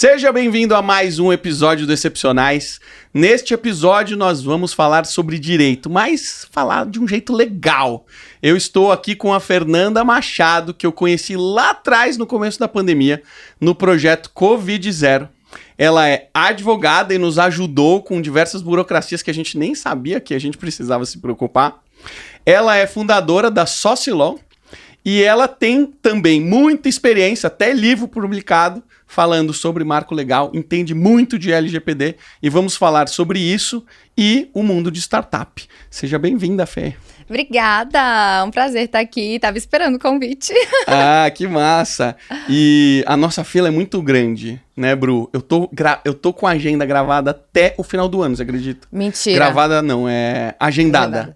Seja bem-vindo a mais um episódio do Excepcionais. Neste episódio nós vamos falar sobre direito, mas falar de um jeito legal. Eu estou aqui com a Fernanda Machado, que eu conheci lá atrás, no começo da pandemia, no projeto Covid-0. Ela é advogada e nos ajudou com diversas burocracias que a gente nem sabia que a gente precisava se preocupar. Ela é fundadora da Socilaw e ela tem também muita experiência, até livro publicado, falando sobre marco legal, entende muito de LGPD e vamos falar sobre isso e o mundo de startup. Seja bem-vinda, Fê. Obrigada, um prazer estar aqui, tava esperando o convite. Ah, que massa! E a nossa fila é muito grande, né, Bru? Eu tô com a agenda gravada até o final do ano, você acredita? Mentira. Gravada não, é agendada.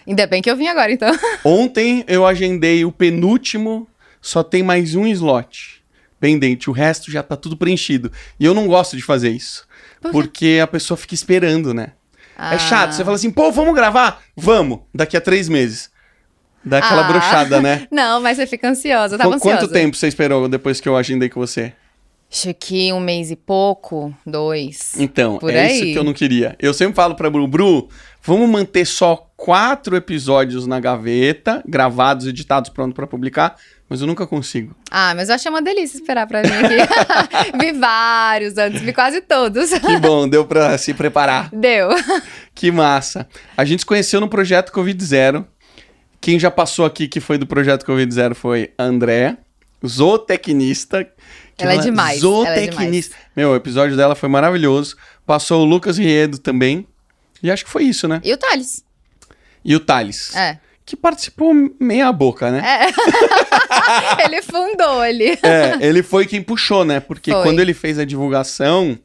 Ainda bem que eu vim agora, então. Ontem eu agendei o penúltimo, só tem mais um slot pendente, o resto já tá tudo preenchido. E eu não gosto de fazer isso, porque a pessoa fica esperando, né? É chato, você fala assim, pô, vamos gravar? Vamos, daqui a 3 meses. Dá aquela brochada, né? Não, mas você fica ansiosa, eu tava ansiosa. Quanto tempo você esperou depois que eu agendei com você? Acho que 1 mês e pouco, 2. Então, por é aí. isso que eu não queria. Eu sempre falo pra Bru, vamos manter só 4 episódios na gaveta, gravados, editados, pronto pra publicar, mas eu nunca consigo. Ah, mas eu achei uma delícia esperar pra mim aqui. Vi vários antes, vi quase todos. Que bom, deu pra se preparar. Deu. Que massa. A gente se conheceu no projeto Covid-0. Quem já passou aqui que foi do projeto Covid-0 foi a Andréa, zootecnista. Ela é demais. Zootecnista. Meu, o episódio dela foi maravilhoso. Passou o Lucas Riedo também. E acho que foi isso, né? E o Thales. E o Thales. É. Que participou meia boca, né? É. Ele fundou ali. É, ele foi quem puxou, né? Porque Foi. quando ele fez a divulgação,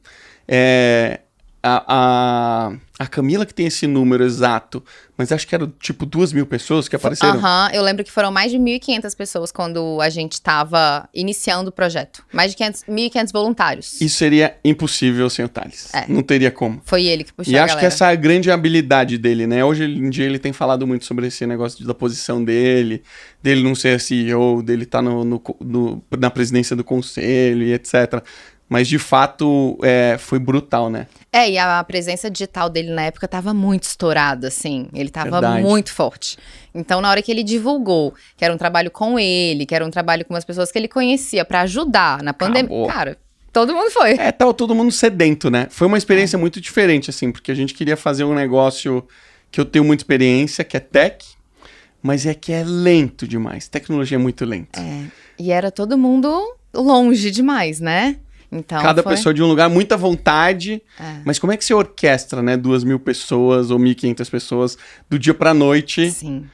a Camila que tem esse número exato, mas acho que era tipo 2.000 pessoas que apareceram. Aham, eu lembro que foram mais de 1.500 pessoas quando a gente tava iniciando o projeto. Mais de 1.500 voluntários. Isso seria impossível sem o Thales. É. Não teria como. Foi ele que puxou E a acho galera. que essa é a grande habilidade dele, né? Hoje em dia ele tem falado muito sobre esse negócio da posição dele não ser CEO, dele estar na presidência do conselho e etc. Mas, de fato, foi brutal, né? E a presença digital dele na época tava muito estourada, assim. Ele tava Verdade. muito forte. Então, na hora que ele divulgou que era um trabalho com ele, que era um trabalho com as pessoas que ele conhecia pra ajudar na pandemia, Acabou. cara, todo mundo foi. Tava todo mundo sedento, né? Foi uma experiência muito diferente, assim, porque a gente queria fazer um negócio que eu tenho muita experiência, que é tech, mas que é lento demais. Tecnologia é muito lenta. E era todo mundo longe demais, né? Então, Cada foi... pessoa de um lugar, muita vontade. Mas como é que você orquestra, né? 2.000 pessoas ou 1.500 pessoas do dia pra noite? Sim.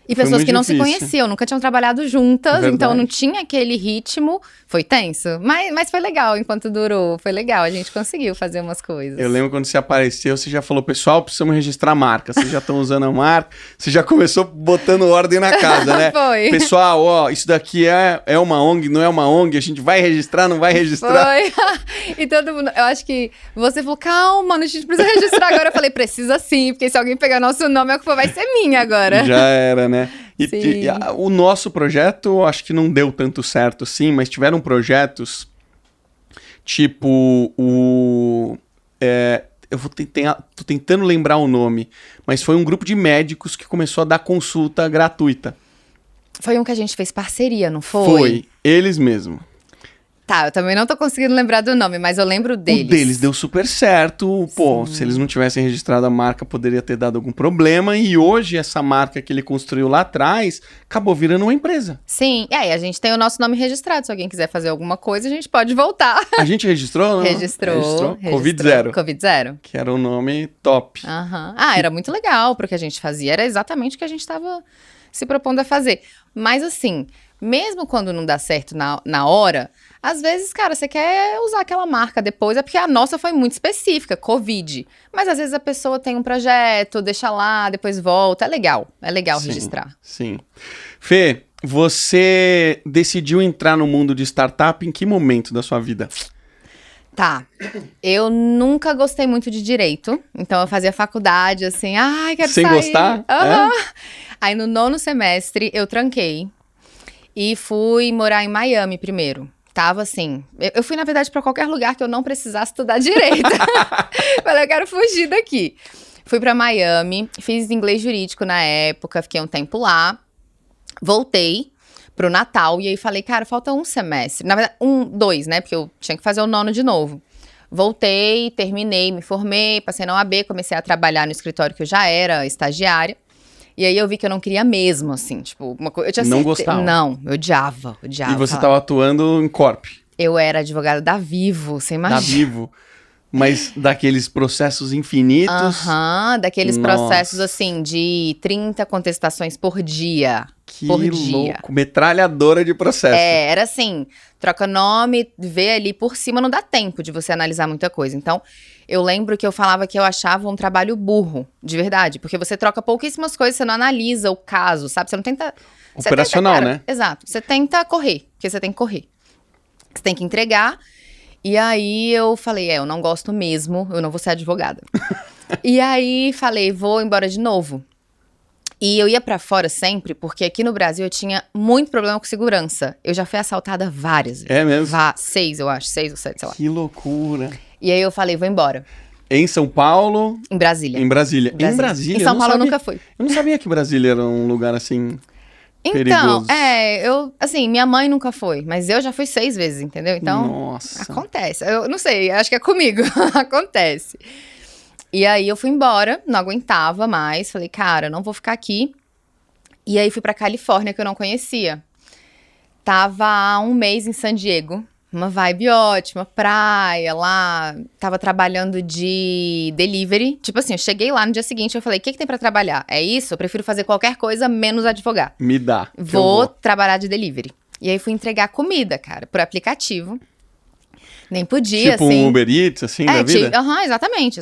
E Foi pessoas muito que não se difícil. conheciam, nunca tinham trabalhado juntas, Verdade. então não tinha aquele ritmo. Foi tenso, mas foi legal enquanto durou. Foi legal, a gente conseguiu fazer umas coisas. Eu lembro quando você apareceu, você já falou, pessoal, precisamos registrar a marca. Vocês já estão usando a marca, você já começou botando ordem na casa, né? Foi. Pessoal, ó, isso daqui é uma ONG, não é uma ONG, a gente vai registrar, não vai registrar. Foi. E todo mundo, eu acho que você falou, calma, a gente precisa registrar agora. Eu falei, precisa sim, porque se alguém pegar nosso nome, a culpa vai ser minha agora. Já era, né? Sim. O nosso projeto, acho que não deu tanto certo, sim, mas tiveram projetos tipo eu tô tentando lembrar o nome, mas foi um grupo de médicos que começou a dar consulta gratuita. Foi um que a gente fez parceria, não foi? Foi, eles mesmo. Tá, eu também não tô conseguindo lembrar do nome, mas eu lembro deles. O deles deu super certo. Pô, se eles não tivessem registrado a marca, poderia ter dado algum problema. E hoje, essa marca que ele construiu lá atrás, acabou virando uma empresa. Sim, e aí a gente tem o nosso nome registrado. Se alguém quiser fazer alguma coisa, a gente pode voltar. A gente registrou, não? Registrou. Covid-0. Covid-0. Que era um nome top. Aham. Ah, era muito legal, porque a gente fazia. Era exatamente o que a gente estava se propondo a fazer. Mas assim, mesmo quando não dá certo na hora, às vezes, cara, você quer usar aquela marca depois, é porque a nossa foi muito específica, Covid. Mas às vezes a pessoa tem um projeto, deixa lá, depois volta. É legal Sim, registrar. Sim. Fê, você decidiu entrar no mundo de startup em que momento da sua vida? Tá, eu nunca gostei muito de direito, então eu fazia faculdade assim, ai, quero Sem sair. gostar? Aham. Aí no 9º semestre eu tranquei e fui morar em Miami primeiro. tava assim. Eu fui, na verdade, pra qualquer lugar que eu não precisasse estudar direito. Falei, eu quero fugir daqui. Fui pra Miami, fiz inglês jurídico na época, fiquei um tempo lá. Voltei pro Natal e aí falei, cara, falta um semestre. Na verdade, 2, né? Porque eu tinha que fazer o 9º de novo. Voltei, terminei, me formei, passei na OAB, comecei a trabalhar no escritório que eu já era estagiária. E aí eu vi que eu não queria mesmo, assim, tipo, uma coisa. Eu tinha Não gostava? Não, eu odiava. E você tava atuando em Corp? Eu era advogada da Vivo, você imagina. Da Vivo. Mas daqueles processos infinitos. Aham, daqueles processos, assim, de 30 contestações por dia. Que louco, metralhadora de processo. Era assim, troca nome, vê ali por cima, não dá tempo de você analisar muita coisa. Então, eu lembro que eu falava que eu achava um trabalho burro, de verdade. Porque você troca pouquíssimas coisas, você não analisa o caso, sabe? Você não tenta... Operacional, tenta, cara, né? Exato. Você tenta correr, porque você tem que correr. Você tem que entregar. E aí eu falei, eu não gosto mesmo, eu não vou ser advogada. E aí falei, vou embora de novo. E eu ia pra fora sempre, porque aqui no Brasil eu tinha muito problema com segurança. Eu já fui assaltada várias vezes. É mesmo? 6, eu acho, 6 ou 7, sei lá. Que loucura. E aí eu falei, vou embora. Em São Paulo? Em Brasília. Em Brasília. Em Brasília? Em São Paulo eu nunca fui. Eu não sabia que Brasília era um lugar assim... Então, perigoso. minha mãe nunca foi, mas eu já fui 6 vezes, entendeu? Então, nossa. Acontece. Eu não sei, acho que é comigo, acontece. E aí eu fui embora, não aguentava mais, falei, cara, não vou ficar aqui. E aí fui pra Califórnia, que eu não conhecia. Tava há um mês em San Diego, uma vibe ótima, praia lá, tava trabalhando de delivery. Tipo assim, eu cheguei lá no dia seguinte, eu falei, o que tem pra trabalhar? É isso? Eu prefiro fazer qualquer coisa, menos advogar. Me dá. Vou trabalhar de delivery. E aí fui entregar comida, cara, por aplicativo. Nem podia, tipo assim. Tipo um Uber Eats, assim, da vida? Exatamente.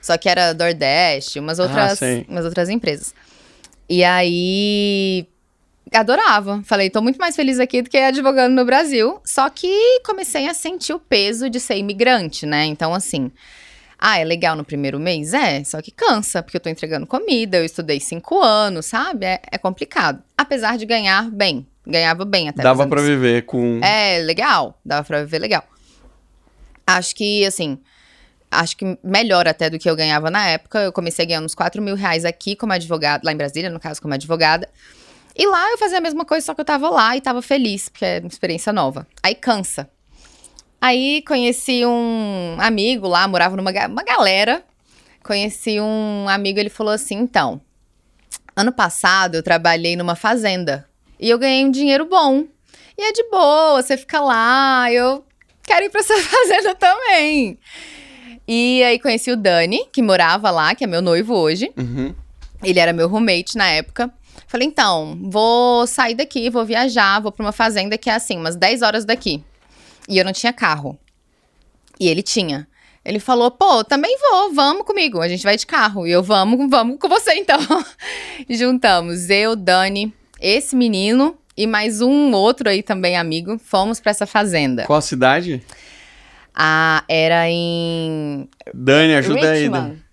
Só que era DoorDash, umas outras empresas. E aí... adorava. Falei, tô muito mais feliz aqui do que advogando no Brasil. Só que comecei a sentir o peso de ser imigrante, né? Então, assim... é legal no primeiro mês? Só que cansa, porque eu tô entregando comida, eu estudei 5 anos, sabe? É complicado. Apesar de ganhar bem. Ganhava bem até. Dava pra viver com... legal. Dava pra viver legal. Acho que, assim... acho que melhor até do que eu ganhava na época. Eu comecei ganhando uns 4 mil reais aqui como advogada, lá em Brasília, no caso, como advogada. E lá eu fazia a mesma coisa, só que eu tava lá e tava feliz, porque é uma experiência nova. Aí cansa. Aí conheci um amigo lá, morava numa galera. Conheci um amigo, ele falou assim, então, ano passado eu trabalhei numa fazenda e eu ganhei um dinheiro bom. E é de boa, você fica lá, eu quero ir pra essa fazenda também. E aí conheci o Dani, que morava lá, que é meu noivo hoje. Uhum. Ele era meu roommate na época. Falei, então, vou sair daqui, vou viajar, vou pra uma fazenda que é assim, umas 10 horas daqui. E eu não tinha carro. E ele tinha. Ele falou, pô, também vou, vamos comigo, a gente vai de carro. E eu, vamos com você então. Juntamos eu, Dani, esse menino e mais um outro aí também amigo, fomos pra essa fazenda. Qual a cidade? Era em... Dani, ajuda aí. Richmond.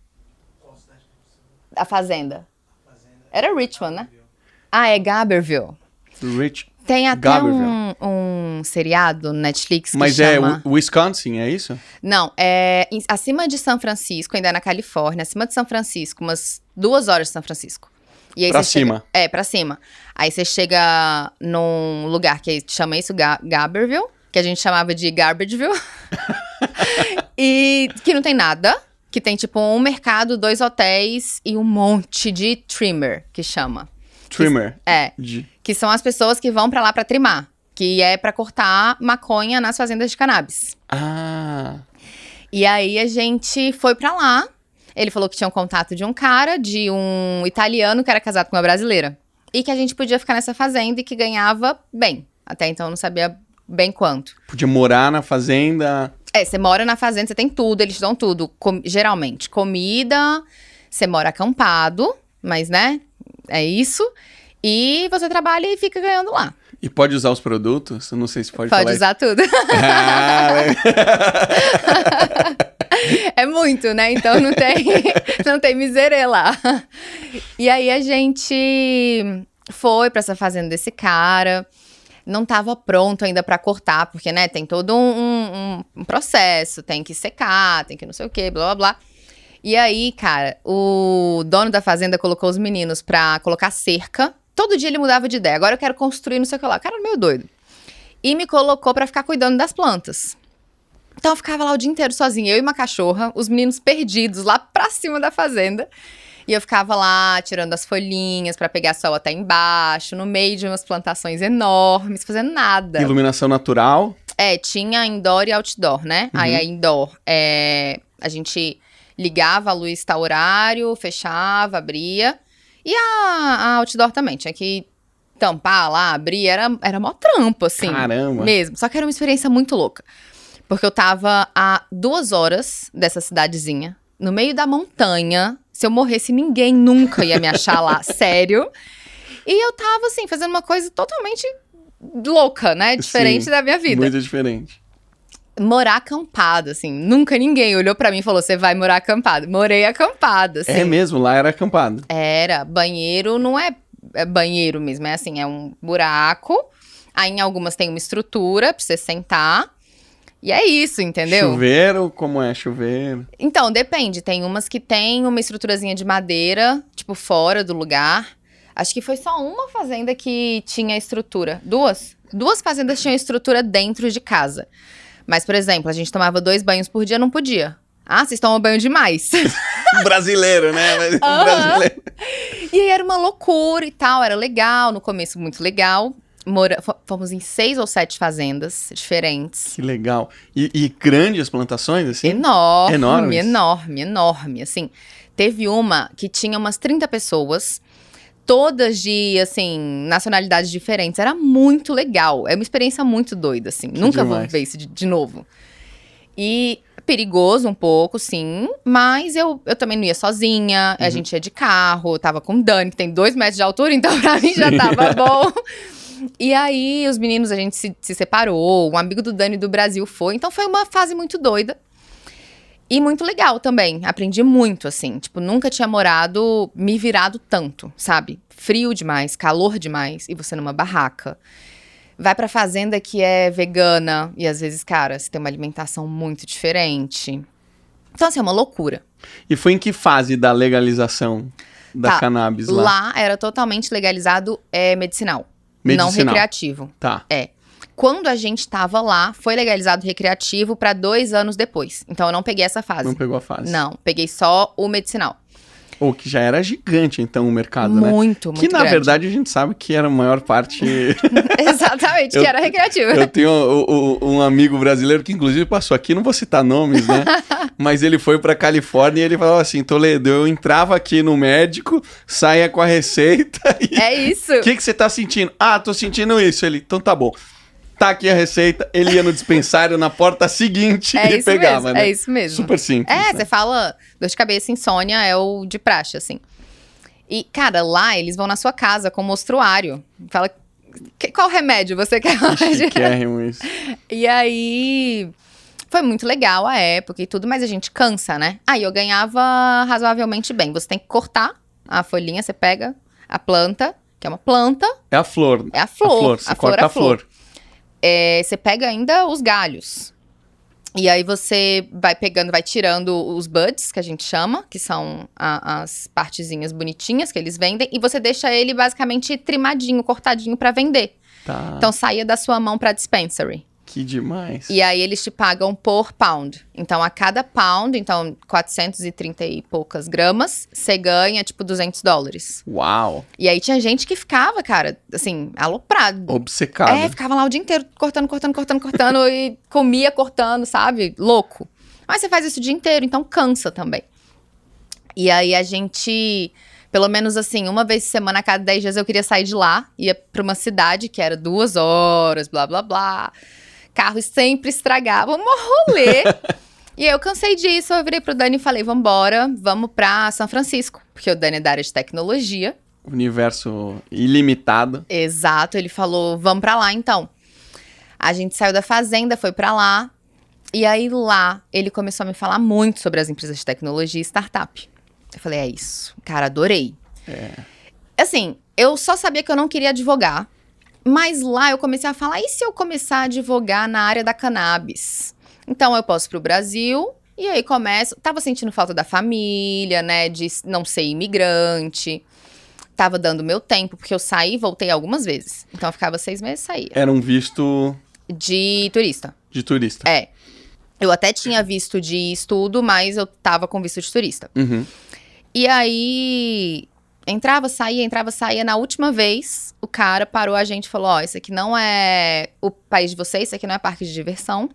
A fazenda. Era Richmond, né? É Garberville. Tem até um seriado no Netflix que chama... Mas é Wisconsin, é isso? Não, é acima de São Francisco, ainda é na Califórnia, acima de São Francisco, umas 2 horas de São Francisco. E aí pra cima? Pra cima. Aí você chega num lugar que chama isso Garberville, que a gente chamava de Garbageville. E que não tem nada, que tem tipo um mercado, 2 hotéis e um monte de trimmer, que chama. Trimmer? Que são as pessoas que vão pra lá pra trimar. Que é pra cortar maconha nas fazendas de cannabis. E aí a gente foi pra lá. Ele falou que tinha um contato de um cara, de um italiano que era casado com uma brasileira. E que a gente podia ficar nessa fazenda e que ganhava bem. Até então eu não sabia bem quanto. Podia morar na fazenda... Você mora na fazenda, você tem tudo, eles dão tudo. Geralmente, comida, você mora acampado, mas, né, é isso. E você trabalha e fica ganhando lá. E pode usar os produtos? Eu não sei se pode falar. Pode usar tudo. É muito, né? Então não tem miserê lá. E aí a gente foi pra essa fazenda desse cara. não tava pronto ainda pra cortar, porque, né, tem todo um processo, tem que secar, tem que não sei o quê, blá, blá, blá. E aí, cara, o dono da fazenda colocou os meninos pra colocar cerca. Todo dia ele mudava de ideia. Agora eu quero construir não sei o que lá. Cara, meio doido. E me colocou pra ficar cuidando das plantas. Então eu ficava lá o dia inteiro sozinha, eu e uma cachorra, os meninos perdidos lá pra cima da fazenda. E eu ficava lá tirando as folhinhas pra pegar sol até embaixo, no meio de umas plantações enormes, fazendo nada. Iluminação natural. Tinha indoor e outdoor, né? Aí a indoor, a gente ligava a luz tal horário, fechava, abria. E a outdoor também, tinha que tampar lá, abrir, era mó trampo, assim. Caramba. Mesmo, só que era uma experiência muito louca. Porque eu tava a 2 horas dessa cidadezinha, no meio da montanha. Se eu morresse, ninguém nunca ia me achar lá, sério. E eu tava, assim, fazendo uma coisa totalmente louca, né? Diferente da minha vida. Muito diferente. Morar acampado, assim. Nunca ninguém olhou pra mim e falou, você vai morar acampado. Morei acampada, assim. É mesmo? Lá era acampado. Era. Banheiro não é banheiro mesmo. É assim, é um buraco. Aí em algumas tem uma estrutura pra você sentar. E é isso, entendeu? Chuveiro? Como é chuveiro? Então, depende. Tem umas que tem uma estruturazinha de madeira, tipo, fora do lugar. Acho que foi só uma fazenda que tinha estrutura. Duas fazendas tinham estrutura dentro de casa. Mas, por exemplo, a gente tomava 2 banhos por dia, não podia. Ah, vocês tomam banho demais. Brasileiro, né? Brasileiro. E aí era uma loucura e tal, era legal, no começo muito legal. Fomos em 6 ou 7 fazendas diferentes. Que legal. E grandes plantações, assim? Enorme, assim. Teve uma que tinha umas 30 pessoas, todas de, assim, nacionalidades diferentes. Era muito legal. É uma experiência muito doida, assim. Nunca vou ver isso de novo. E perigoso um pouco, sim. Mas eu também não ia sozinha. A gente ia de carro. Tava com o Dani, que tem 2 metros de altura. Então, pra mim, já tava bom. E aí, os meninos, a gente se separou. Um amigo do Dani do Brasil foi. Então, foi uma fase muito doida. E muito legal também. Aprendi muito, assim. Tipo, nunca tinha me virado tanto, sabe? Frio demais, calor demais. E você numa barraca. Vai pra fazenda que é vegana. E às vezes, cara, você tem uma alimentação muito diferente. Então, assim, é uma loucura. E foi em que fase da legalização da cannabis lá? Lá era totalmente legalizado medicinal. Não recreativo. Tá. Quando a gente tava lá, foi legalizado recreativo pra 2 anos depois. Então eu não peguei essa fase. Não pegou a fase. Não, peguei só o medicinal. Ou que já era gigante, então, o mercado, né? Muito que, na grande. verdade, a gente sabe que era a maior parte... Exatamente, que era recreativo. Eu tenho um amigo brasileiro que, inclusive, passou aqui, não vou citar nomes, né? Mas ele foi pra Califórnia e ele falava assim, Toledo, eu entrava aqui no médico, saía com a receita e... É isso. O que você tá sentindo? Ah, tô sentindo isso. Ele, então tá bom. Tá aqui a receita, ele ia no dispensário na porta seguinte e pegava, mesmo, né? É isso mesmo. Super simples. Você fala, dor de cabeça, insônia, é o de praxe, assim. E, cara, lá eles vão na sua casa com o mostruário. Fala, qual remédio você quer? Que chiquérrimo isso. E aí, foi muito legal a época e tudo, mas a gente cansa, né? Aí eu ganhava razoavelmente bem. Você tem que cortar a folhinha, você pega a planta, que é uma planta. É a flor. É a flor. Você corta a flor. Você pega ainda os galhos. E aí você vai pegando, vai tirando os buds, que a gente chama, que são as partezinhas bonitinhas que eles vendem, e você deixa ele basicamente trimadinho, cortadinho pra vender. Tá. Então saía da sua mão pra dispensary. Que demais. E aí eles te pagam por pound. Então a cada pound, então 430 e poucas gramas, você ganha tipo $200. Uau. E aí tinha gente que ficava, cara, assim, aloprado. Obcecado. Ficava lá o dia inteiro cortando e comia cortando, sabe? Louco. Mas você faz isso o dia inteiro, então cansa também. E aí a gente, pelo menos assim, uma vez por semana, a cada 10 dias eu queria sair de lá, ia pra uma cidade que era 2 horas, blá, blá, blá. Carros sempre estragavam, um rolê. E eu cansei disso, eu virei pro Dani e falei, vambora, vamos pra São Francisco. Porque o Dani é da área de tecnologia. Universo ilimitado. Exato, ele falou, vamos pra lá então. A gente saiu da fazenda, foi pra lá. E aí lá, ele começou a me falar muito sobre as empresas de tecnologia e startup. Eu falei, é isso. Cara, adorei. Assim, eu só sabia que eu não queria advogar. Mas lá eu comecei a falar, e se eu começar a advogar na área da cannabis? Então eu posso pro Brasil, e aí começo... Tava sentindo falta da família, né, de não ser imigrante. Tava dando meu tempo, porque eu saí e voltei algumas vezes. Então eu ficava 6 meses e saía. Era um visto... De turista. De turista. É. Eu até tinha visto de estudo, mas eu tava com visto de turista. Uhum. E aí... Entrava, saía. Na última vez, o cara parou a gente e falou, isso aqui não é o país de vocês, isso aqui não é parque de diversão.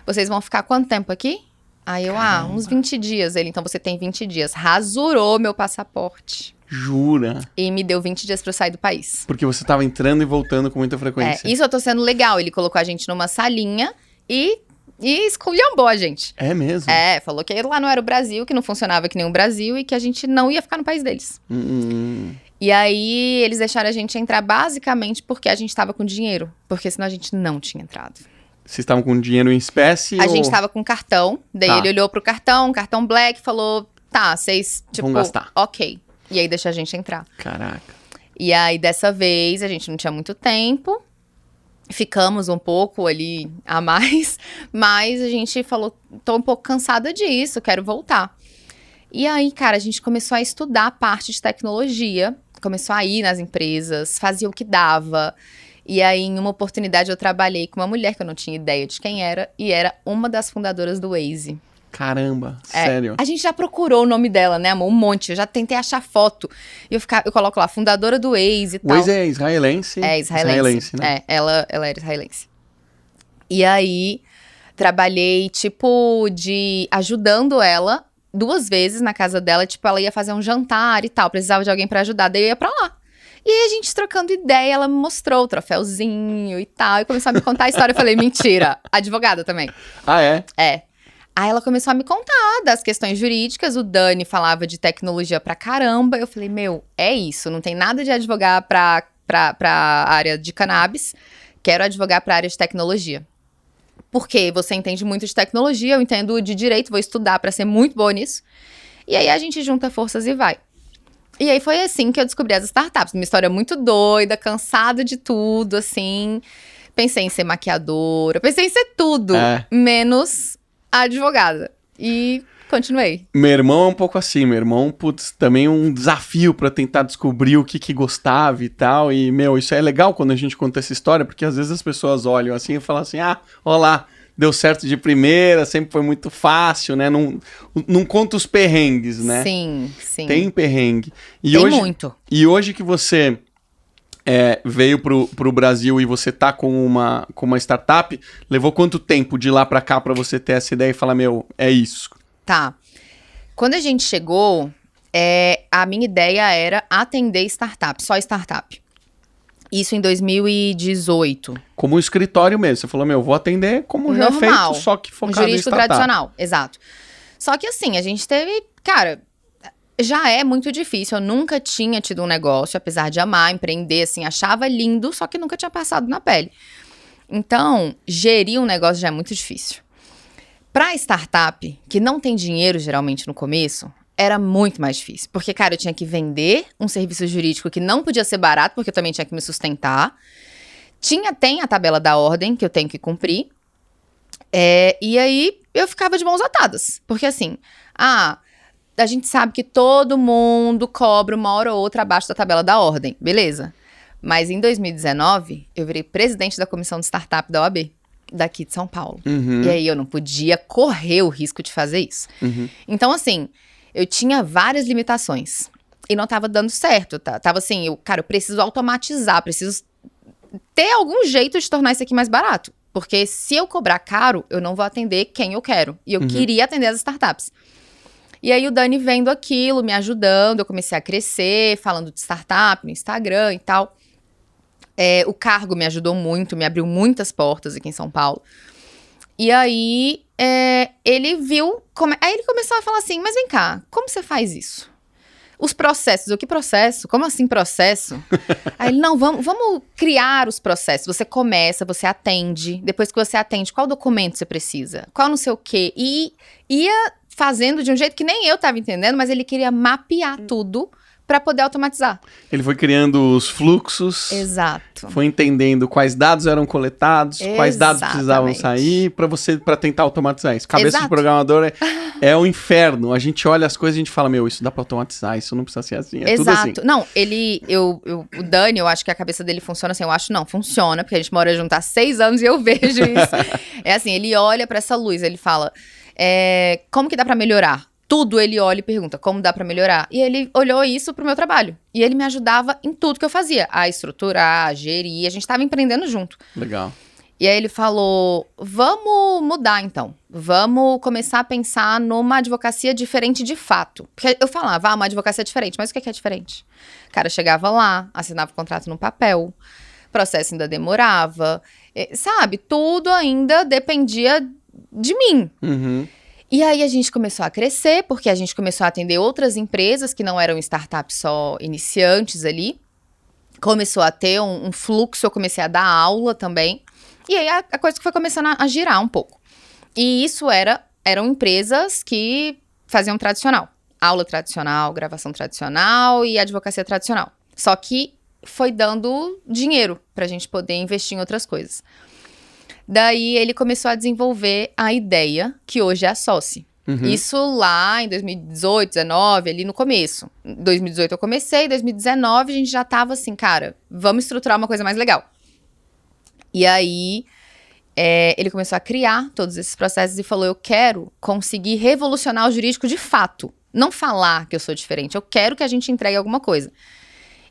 Vocês vão ficar quanto tempo aqui? Aí eu, uns 20 dias. Ele, então você tem 20 dias. Rasurou meu passaporte. Jura? E me deu 20 dias pra eu sair do país. Porque você tava entrando e voltando com muita frequência. Isso eu tô sendo legal. Ele colocou a gente numa salinha e esculhambou a gente. É mesmo? Falou que lá não era o Brasil, que não funcionava que nem o Brasil e que a gente não ia ficar no país deles. E aí, eles deixaram a gente entrar basicamente porque a gente tava com dinheiro. Porque senão a gente não tinha entrado. Vocês estavam com dinheiro em espécie? A gente tava com cartão. Daí ele olhou pro cartão black, falou, tá, vocês, tipo, vão gastar. Ok. E aí deixou a gente entrar. Caraca. E aí, dessa vez, a gente não tinha muito tempo. Ficamos um pouco ali a mais, mas a gente falou, tô um pouco cansada disso, quero voltar. E aí, cara, a gente começou a estudar a parte de tecnologia, começou a ir nas empresas, fazia o que dava. E aí, em uma oportunidade, eu trabalhei com uma mulher que eu não tinha ideia de quem era, e era uma das fundadoras do Waze. Caramba, sério. A gente já procurou o nome dela, né, amor? Um monte. Eu já tentei achar foto. E eu coloco lá, fundadora do Waze e tal. O Waze é israelense? É israelense, né? Ela era israelense. E aí, trabalhei, tipo, ajudando ela 2 vezes na casa dela. Tipo, ela ia fazer um jantar e tal. Precisava de alguém pra ajudar, daí eu ia pra lá. E aí, a gente trocando ideia, ela me mostrou o troféuzinho e tal. E começou a me contar a história. Eu falei, mentira. Advogada também. Ah, é? É. Aí ela começou a me contar das questões jurídicas, o Dani falava de tecnologia pra caramba, eu falei, é isso, não tem nada de advogar pra área de cannabis, quero advogar pra área de tecnologia. Porque você entende muito de tecnologia, eu entendo de direito, vou estudar pra ser muito boa nisso. E aí a gente junta forças e vai. E aí foi assim que eu descobri as startups, uma história muito doida, cansada de tudo, assim. Pensei em ser maquiadora, pensei em ser tudo, menos... advogada. E continuei. Meu irmão é um pouco assim. Meu irmão, também um desafio pra tentar descobrir o que gostava e tal. E, isso é legal quando a gente conta essa história, porque às vezes as pessoas olham assim e falam assim, ó lá, deu certo de primeira, sempre foi muito fácil, né? Não conta os perrengues, né? Sim. Tem perrengue. Tem muito. E hoje que você... veio pro Brasil e você tá com uma startup, levou quanto tempo de lá pra cá pra você ter essa ideia e falar, é isso? Tá. Quando a gente chegou, a minha ideia era atender startup, só startup. Isso em 2018. Como um escritório mesmo, você falou, vou atender como já é feito, só que focado em jurídico startup. Tradicional, exato. Só que assim, a gente teve, cara... Já é muito difícil, eu nunca tinha tido um negócio, apesar de amar, empreender, assim, achava lindo, só que nunca tinha passado na pele. Então, gerir um negócio já é muito difícil. Pra startup, que não tem dinheiro geralmente no começo, era muito mais difícil. Porque, cara, eu tinha que vender um serviço jurídico que não podia ser barato, porque eu também tinha que me sustentar. Tem a tabela da ordem, que eu tenho que cumprir. E aí, eu ficava de mãos atadas. Porque assim, a gente sabe que todo mundo cobra uma hora ou outra abaixo da tabela da ordem, beleza. Mas em 2019, eu virei presidente da comissão de startup da OAB, daqui de São Paulo. E aí eu não podia correr o risco de fazer isso. Então assim, eu tinha várias limitações e não tava dando certo, tá? Tava assim, eu preciso automatizar, preciso ter algum jeito de tornar isso aqui mais barato. Porque se eu cobrar caro, eu não vou atender quem eu quero. E eu queria atender as startups. E aí o Dani vendo aquilo, me ajudando, eu comecei a crescer, falando de startup no Instagram e tal. O cargo me ajudou muito, me abriu muitas portas aqui em São Paulo. E aí ele viu, aí ele começou a falar assim, mas vem cá, como você faz isso? Os processos, o que processo? Como assim processo? Aí ele, não, vamos criar os processos. Você começa, você atende, depois que você atende, qual documento você precisa? Qual não sei o quê? E ia fazendo de um jeito que nem eu tava entendendo, mas ele queria mapear tudo para poder automatizar. Ele foi criando os fluxos. Exato. Foi entendendo quais dados eram coletados, quais dados precisavam sair para tentar automatizar isso. Cabeça de programador é o inferno. A gente olha as coisas e a gente fala, meu, isso dá para automatizar, isso não precisa ser assim. É tudo assim. Não, o Dani, eu acho que a cabeça dele funciona assim. Eu acho não, funciona, porque a gente mora junto há 6 anos e eu vejo isso. É assim, ele olha para essa luz, ele fala, como que dá para melhorar? Tudo ele olha e pergunta, como dá pra melhorar? E ele olhou isso pro meu trabalho. E ele me ajudava em tudo que eu fazia. A estruturar, a gerir, a gente tava empreendendo junto. Legal. E aí ele falou, vamos mudar então. Vamos começar a pensar numa advocacia diferente de fato. Porque eu falava, uma advocacia diferente. Mas o que é diferente? O cara chegava lá, assinava o contrato no papel, o processo ainda demorava. Sabe, tudo ainda dependia de mim. Uhum. E aí a gente começou a crescer, porque a gente começou a atender outras empresas que não eram startups só iniciantes ali. Começou a ter um fluxo, eu comecei a dar aula também. E aí a coisa foi começando a girar um pouco. E isso eram empresas que faziam tradicional. Aula tradicional, gravação tradicional e advocacia tradicional. Só que foi dando dinheiro pra gente poder investir em outras coisas. Daí ele começou a desenvolver a ideia, que hoje é a Soci. Uhum. Isso lá em 2018, 2019, ali no começo. Em 2018 eu comecei, em 2019 a gente já tava assim, cara, vamos estruturar uma coisa mais legal. E aí ele começou a criar todos esses processos e falou, eu quero conseguir revolucionar o jurídico de fato. Não falar que eu sou diferente, eu quero que a gente entregue alguma coisa.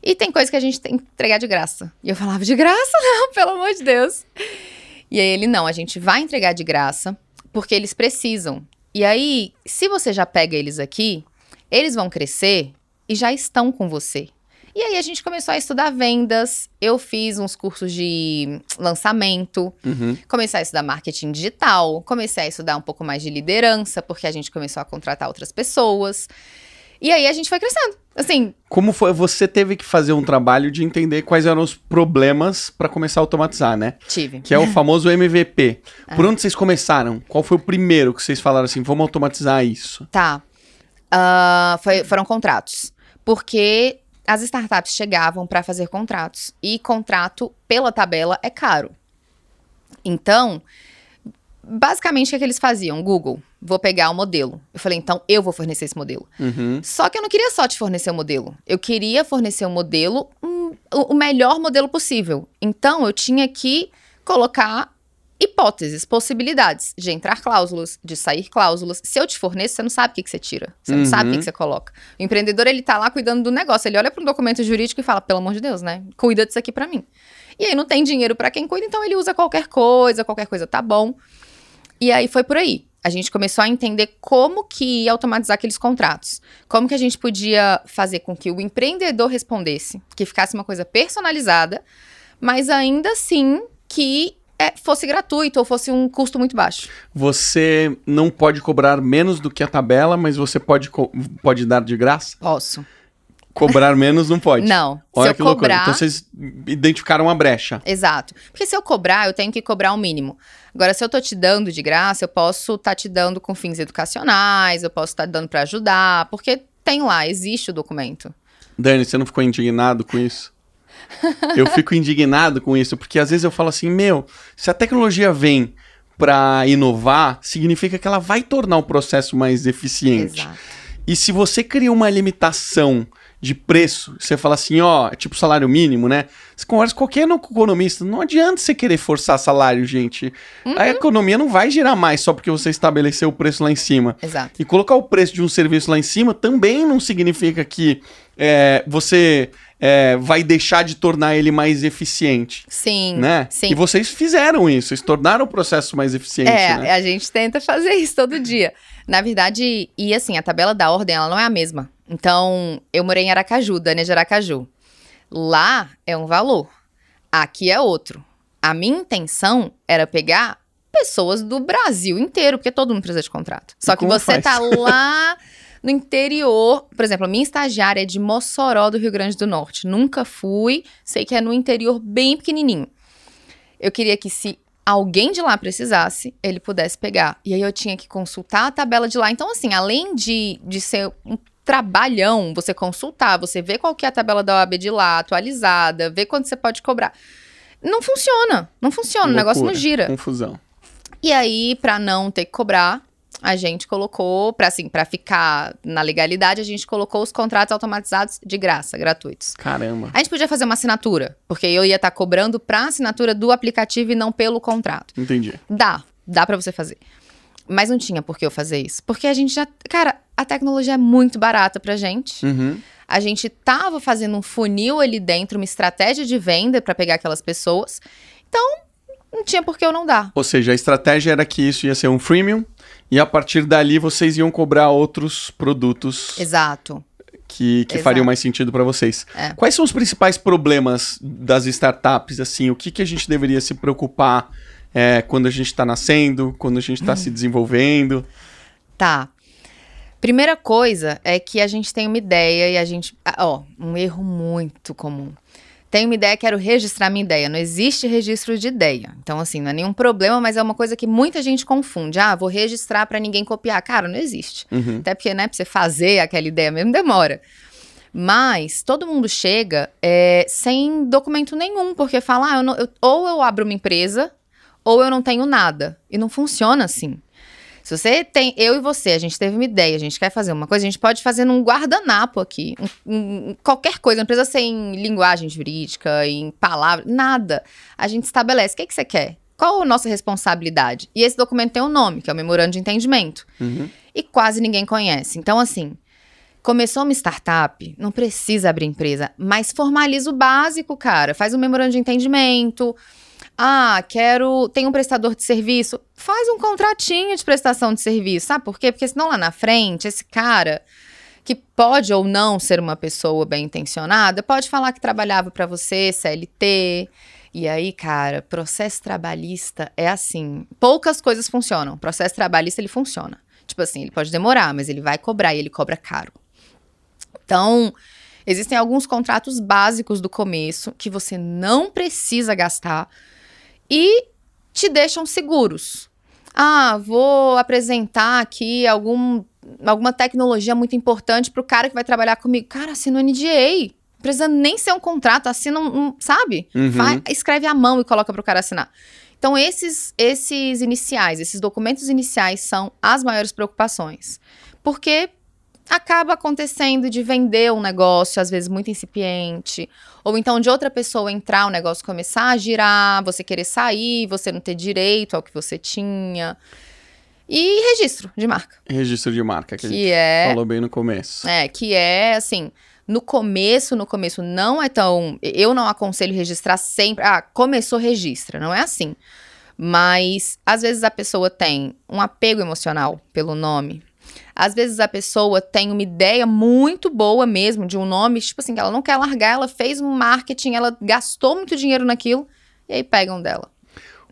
E tem coisa que a gente tem que entregar de graça. E eu falava, de graça? Não, pelo amor de Deus. E aí ele, não, a gente vai entregar de graça, porque eles precisam. E aí, se você já pega eles aqui, eles vão crescer e já estão com você. E aí a gente começou a estudar vendas, eu fiz uns cursos de lançamento, comecei a estudar marketing digital, comecei a estudar um pouco mais de liderança, porque a gente começou a contratar outras pessoas. E aí a gente foi crescendo, assim. Como foi? Você teve que fazer um trabalho de entender quais eram os problemas para começar a automatizar, né? Tive. Que é o famoso MVP. Por onde vocês começaram? Qual foi o primeiro que vocês falaram assim, vamos automatizar isso? Tá. Foram contratos. Porque as startups chegavam para fazer contratos. E contrato pela tabela é caro. Então, basicamente, o que eles faziam? Google, vou pegar o modelo. Eu falei, então eu vou fornecer esse modelo. Só que eu não queria só te fornecer o modelo. Eu queria fornecer um modelo, o melhor modelo possível. Então, eu tinha que colocar hipóteses, possibilidades de entrar cláusulas, de sair cláusulas. Se eu te forneço, você não sabe o que você tira. Você não sabe o que você coloca. O empreendedor, ele tá lá cuidando do negócio. Ele olha para um documento jurídico e fala, pelo amor de Deus, né? Cuida disso aqui para mim. E aí não tem dinheiro para quem cuida, então ele usa qualquer coisa tá bom. E aí foi por aí. A gente começou a entender como que ia automatizar aqueles contratos. Como que a gente podia fazer com que o empreendedor respondesse, que ficasse uma coisa personalizada, mas ainda assim que fosse gratuito ou fosse um custo muito baixo. Você não pode cobrar menos do que a tabela, mas você pode dar de graça? Posso. Cobrar menos não pode? Não. Olha se eu cobrar... Então vocês identificaram uma brecha. Exato. Porque se eu cobrar, eu tenho que cobrar o mínimo. Agora, se eu tô te dando de graça, eu posso estar te dando com fins educacionais, eu posso estar dando para ajudar, porque tem lá, existe o documento. Dani, você não ficou indignado com isso? Eu fico indignado com isso, porque às vezes eu falo assim, se a tecnologia vem para inovar, significa que ela vai tornar o processo mais eficiente. Exato. E se você cria uma limitação de preço, você fala assim, é tipo salário mínimo, né? Você conversa com qualquer economista, não adianta você querer forçar salário, gente. A economia não vai girar mais só porque você estabeleceu o preço lá em cima. Exato. E colocar o preço de um serviço lá em cima também não significa que você vai deixar de tornar ele mais eficiente. Sim, né? sim. E vocês fizeram isso, vocês tornaram o processo mais eficiente, né? A gente tenta fazer isso todo dia. Na verdade, e assim, a tabela da ordem, ela não é a mesma. Então, eu morei em Aracaju, Dani é de Aracaju. Lá é um valor, aqui é outro. A minha intenção era pegar pessoas do Brasil inteiro, porque todo mundo precisa de contrato. Só que você tá lá no interior. Por exemplo, a minha estagiária é de Mossoró, do Rio Grande do Norte. Nunca fui, sei que é no interior bem pequenininho. Eu queria que se alguém de lá precisasse, ele pudesse pegar. E aí eu tinha que consultar a tabela de lá. Então, assim, além de ser trabalhão você consultar, você ver qual que é a tabela da OAB de lá, atualizada, ver quanto você pode cobrar. Não funciona, o negócio não gira. Confusão. E aí, pra não ter que cobrar, a gente colocou, pra ficar na legalidade, a gente colocou os contratos automatizados de graça, gratuitos. Caramba. A gente podia fazer uma assinatura, porque eu ia estar cobrando pra assinatura do aplicativo e não pelo contrato. Entendi. Dá pra você fazer. Mas não tinha por que eu fazer isso. Porque a gente já... Cara, a tecnologia é muito barata pra gente. Uhum. A gente tava fazendo um funil ali dentro, uma estratégia de venda pra pegar aquelas pessoas. Então, não tinha por que eu não dar. Ou seja, a estratégia era que isso ia ser um freemium e a partir dali vocês iam cobrar outros produtos Exato. que fariam mais sentido para vocês. É. Quais são os principais problemas das startups? Assim, o que a gente deveria se preocupar quando a gente está nascendo, quando a gente está se desenvolvendo? Tá. Primeira coisa é que a gente tem uma ideia e a gente... um erro muito comum. Tenho uma ideia, quero registrar minha ideia. Não existe registro de ideia. Então, assim, não é nenhum problema, mas é uma coisa que muita gente confunde. Vou registrar pra ninguém copiar. Cara, não existe. Uhum. Até porque, né, pra você fazer aquela ideia mesmo, demora. Mas todo mundo chega sem documento nenhum, porque fala, ou eu abro uma empresa, ou eu não tenho nada. E não funciona assim. Se você tem, eu e você, a gente teve uma ideia, a gente quer fazer uma coisa, a gente pode fazer num guardanapo aqui, qualquer coisa, não precisa ser em linguagem jurídica, em palavras, nada. A gente estabelece, o que você quer? Qual a nossa responsabilidade? E esse documento tem um nome, que é o Memorando de Entendimento. Uhum. E quase ninguém conhece. Então, assim, começou uma startup, não precisa abrir empresa, mas formaliza o básico, cara. Faz um Memorando de Entendimento... tem um prestador de serviço, faz um contratinho de prestação de serviço, sabe por quê? Porque senão lá na frente, esse cara, que pode ou não ser uma pessoa bem intencionada, pode falar que trabalhava pra você, CLT, e aí, cara, processo trabalhista é assim, poucas coisas funcionam, processo trabalhista ele funciona, tipo assim, ele pode demorar, mas ele vai cobrar e ele cobra caro. Então, existem alguns contratos básicos do começo que você não precisa gastar, e te deixam seguros. Vou apresentar aqui alguma tecnologia muito importante pro cara que vai trabalhar comigo. Cara, assina um NDA. Não precisa nem ser um contrato, assina sabe? Uhum. Escreve à mão e coloca pro cara assinar. Então, esses iniciais, esses documentos iniciais são as maiores preocupações. Porque acaba acontecendo de vender um negócio, às vezes muito incipiente, ou então de outra pessoa entrar, o negócio começar a girar, você querer sair, você não ter direito ao que você tinha. E registro de marca. Registro de marca, que a gente falou bem no começo. Que é, assim, no começo não é tão... Eu não aconselho registrar sempre. Começou, registra, não é assim. Mas, às vezes a pessoa tem um apego emocional pelo nome. Às vezes a pessoa tem uma ideia muito boa mesmo de um nome, tipo assim, que ela não quer largar, ela fez um marketing, ela gastou muito dinheiro naquilo, e aí pegam dela.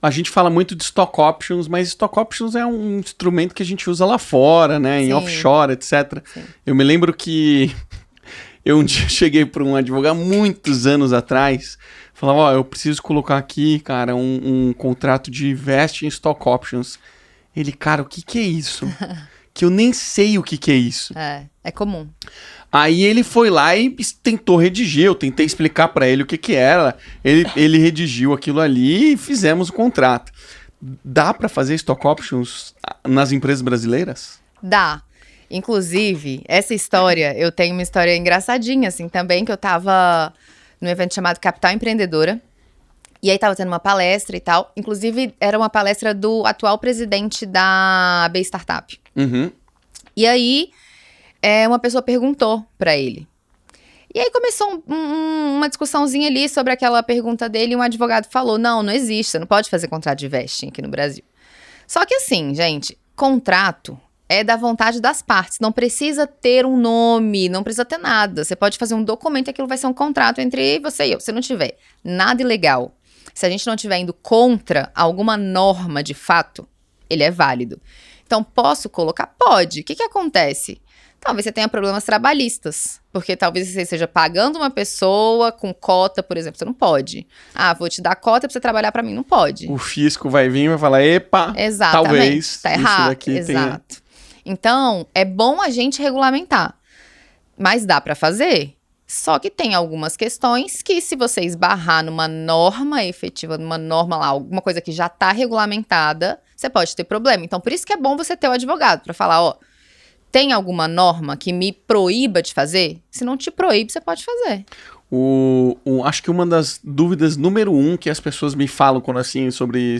A gente fala muito de stock options, mas stock options é um instrumento que a gente usa lá fora, né, em offshore, etc. Sim. Eu me lembro que eu um dia cheguei para um advogado muitos anos atrás, falava, eu preciso colocar aqui, cara, um contrato de vest em stock options. Ele, cara, o que é isso? Que eu nem sei o que é isso. É comum. Aí ele foi lá e tentou redigir, eu tentei explicar pra ele o que era, ele redigiu aquilo ali e fizemos o contrato. Dá pra fazer stock options nas empresas brasileiras? Dá. Inclusive, essa história, eu tenho uma história engraçadinha, assim, também, que eu tava num evento chamado Capital Empreendedora, e aí tava tendo uma palestra e tal, inclusive era uma palestra do atual presidente da B Startup. Uhum. E aí, uma pessoa perguntou pra ele. E aí começou uma discussãozinha ali sobre aquela pergunta dele e um advogado falou, não existe, você não pode fazer contrato de vesting aqui no Brasil. Só que assim, gente, contrato é da vontade das partes, não precisa ter um nome, não precisa ter nada. Você pode fazer um documento e aquilo vai ser um contrato entre você e eu. Se não tiver nada ilegal, se a gente não estiver indo contra alguma norma de fato, ele é válido. Então, posso colocar? Pode. O que acontece? Talvez você tenha problemas trabalhistas, porque talvez você esteja pagando uma pessoa com cota, por exemplo, você não pode. Vou te dar cota pra você trabalhar pra mim, não pode. O fisco vai vir e vai falar, epa, exatamente, talvez tá errado. isso daqui exato. Então, é bom a gente regulamentar. Mas dá para fazer. Só que tem algumas questões que, se você esbarrar numa norma efetiva, numa norma lá, alguma coisa que já está regulamentada, você pode ter problema. Então, por isso que é bom você ter o advogado para falar, ó, tem alguma norma que me proíba de fazer? Se não te proíbe, você pode fazer. Acho que uma das dúvidas número 1 que as pessoas me falam quando assim sobre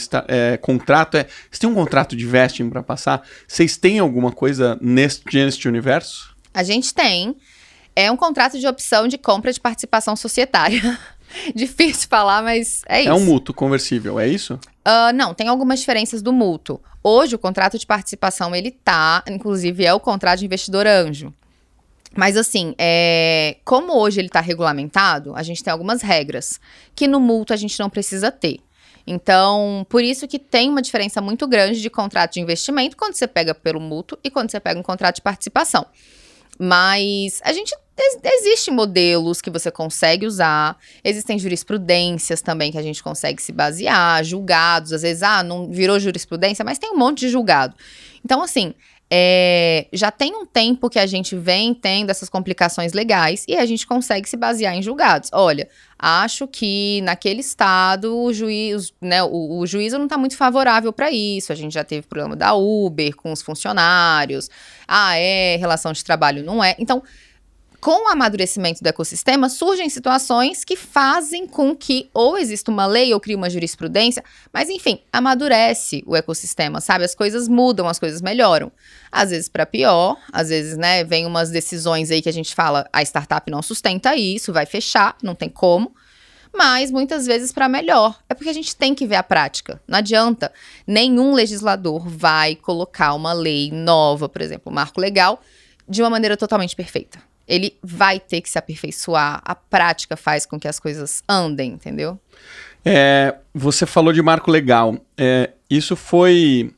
contrato é: vocês têm um contrato de vesting para passar? Vocês têm alguma coisa neste universo? A gente tem. É um contrato de opção de compra de participação societária. Difícil falar, mas é isso. É um mútuo conversível, é isso? Não, tem algumas diferenças do mútuo. Hoje, o contrato de participação, ele inclusive é o contrato de investidor anjo. Mas assim, como hoje ele está regulamentado, a gente tem algumas regras que no mútuo a gente não precisa ter. Então, por isso que tem uma diferença muito grande de contrato de investimento quando você pega pelo mútuo e quando você pega um contrato de participação. Mas existem modelos que você consegue usar, existem jurisprudências também que a gente consegue se basear, julgados, às vezes, não virou jurisprudência, mas tem um monte de julgado. Então, assim, já tem um tempo que a gente vem tendo essas complicações legais e a gente consegue se basear em julgados. Olha, acho que naquele estado o juízo não está muito favorável para isso. A gente já teve problema da Uber com os funcionários. Relação de trabalho não é. Então, com o amadurecimento do ecossistema, surgem situações que fazem com que ou exista uma lei ou crie uma jurisprudência, mas enfim, amadurece o ecossistema, sabe? As coisas mudam, as coisas melhoram. Às vezes para pior, às vezes, né, vem umas decisões aí que a gente fala, a startup não sustenta isso, vai fechar, não tem como. Mas muitas vezes para melhor. É porque a gente tem que ver a prática. Não adianta. Nenhum legislador vai colocar uma lei nova, por exemplo, um marco legal, de uma maneira totalmente perfeita. Ele vai ter que se aperfeiçoar. A prática faz com que as coisas andem, entendeu? Você falou de marco legal. Isso foi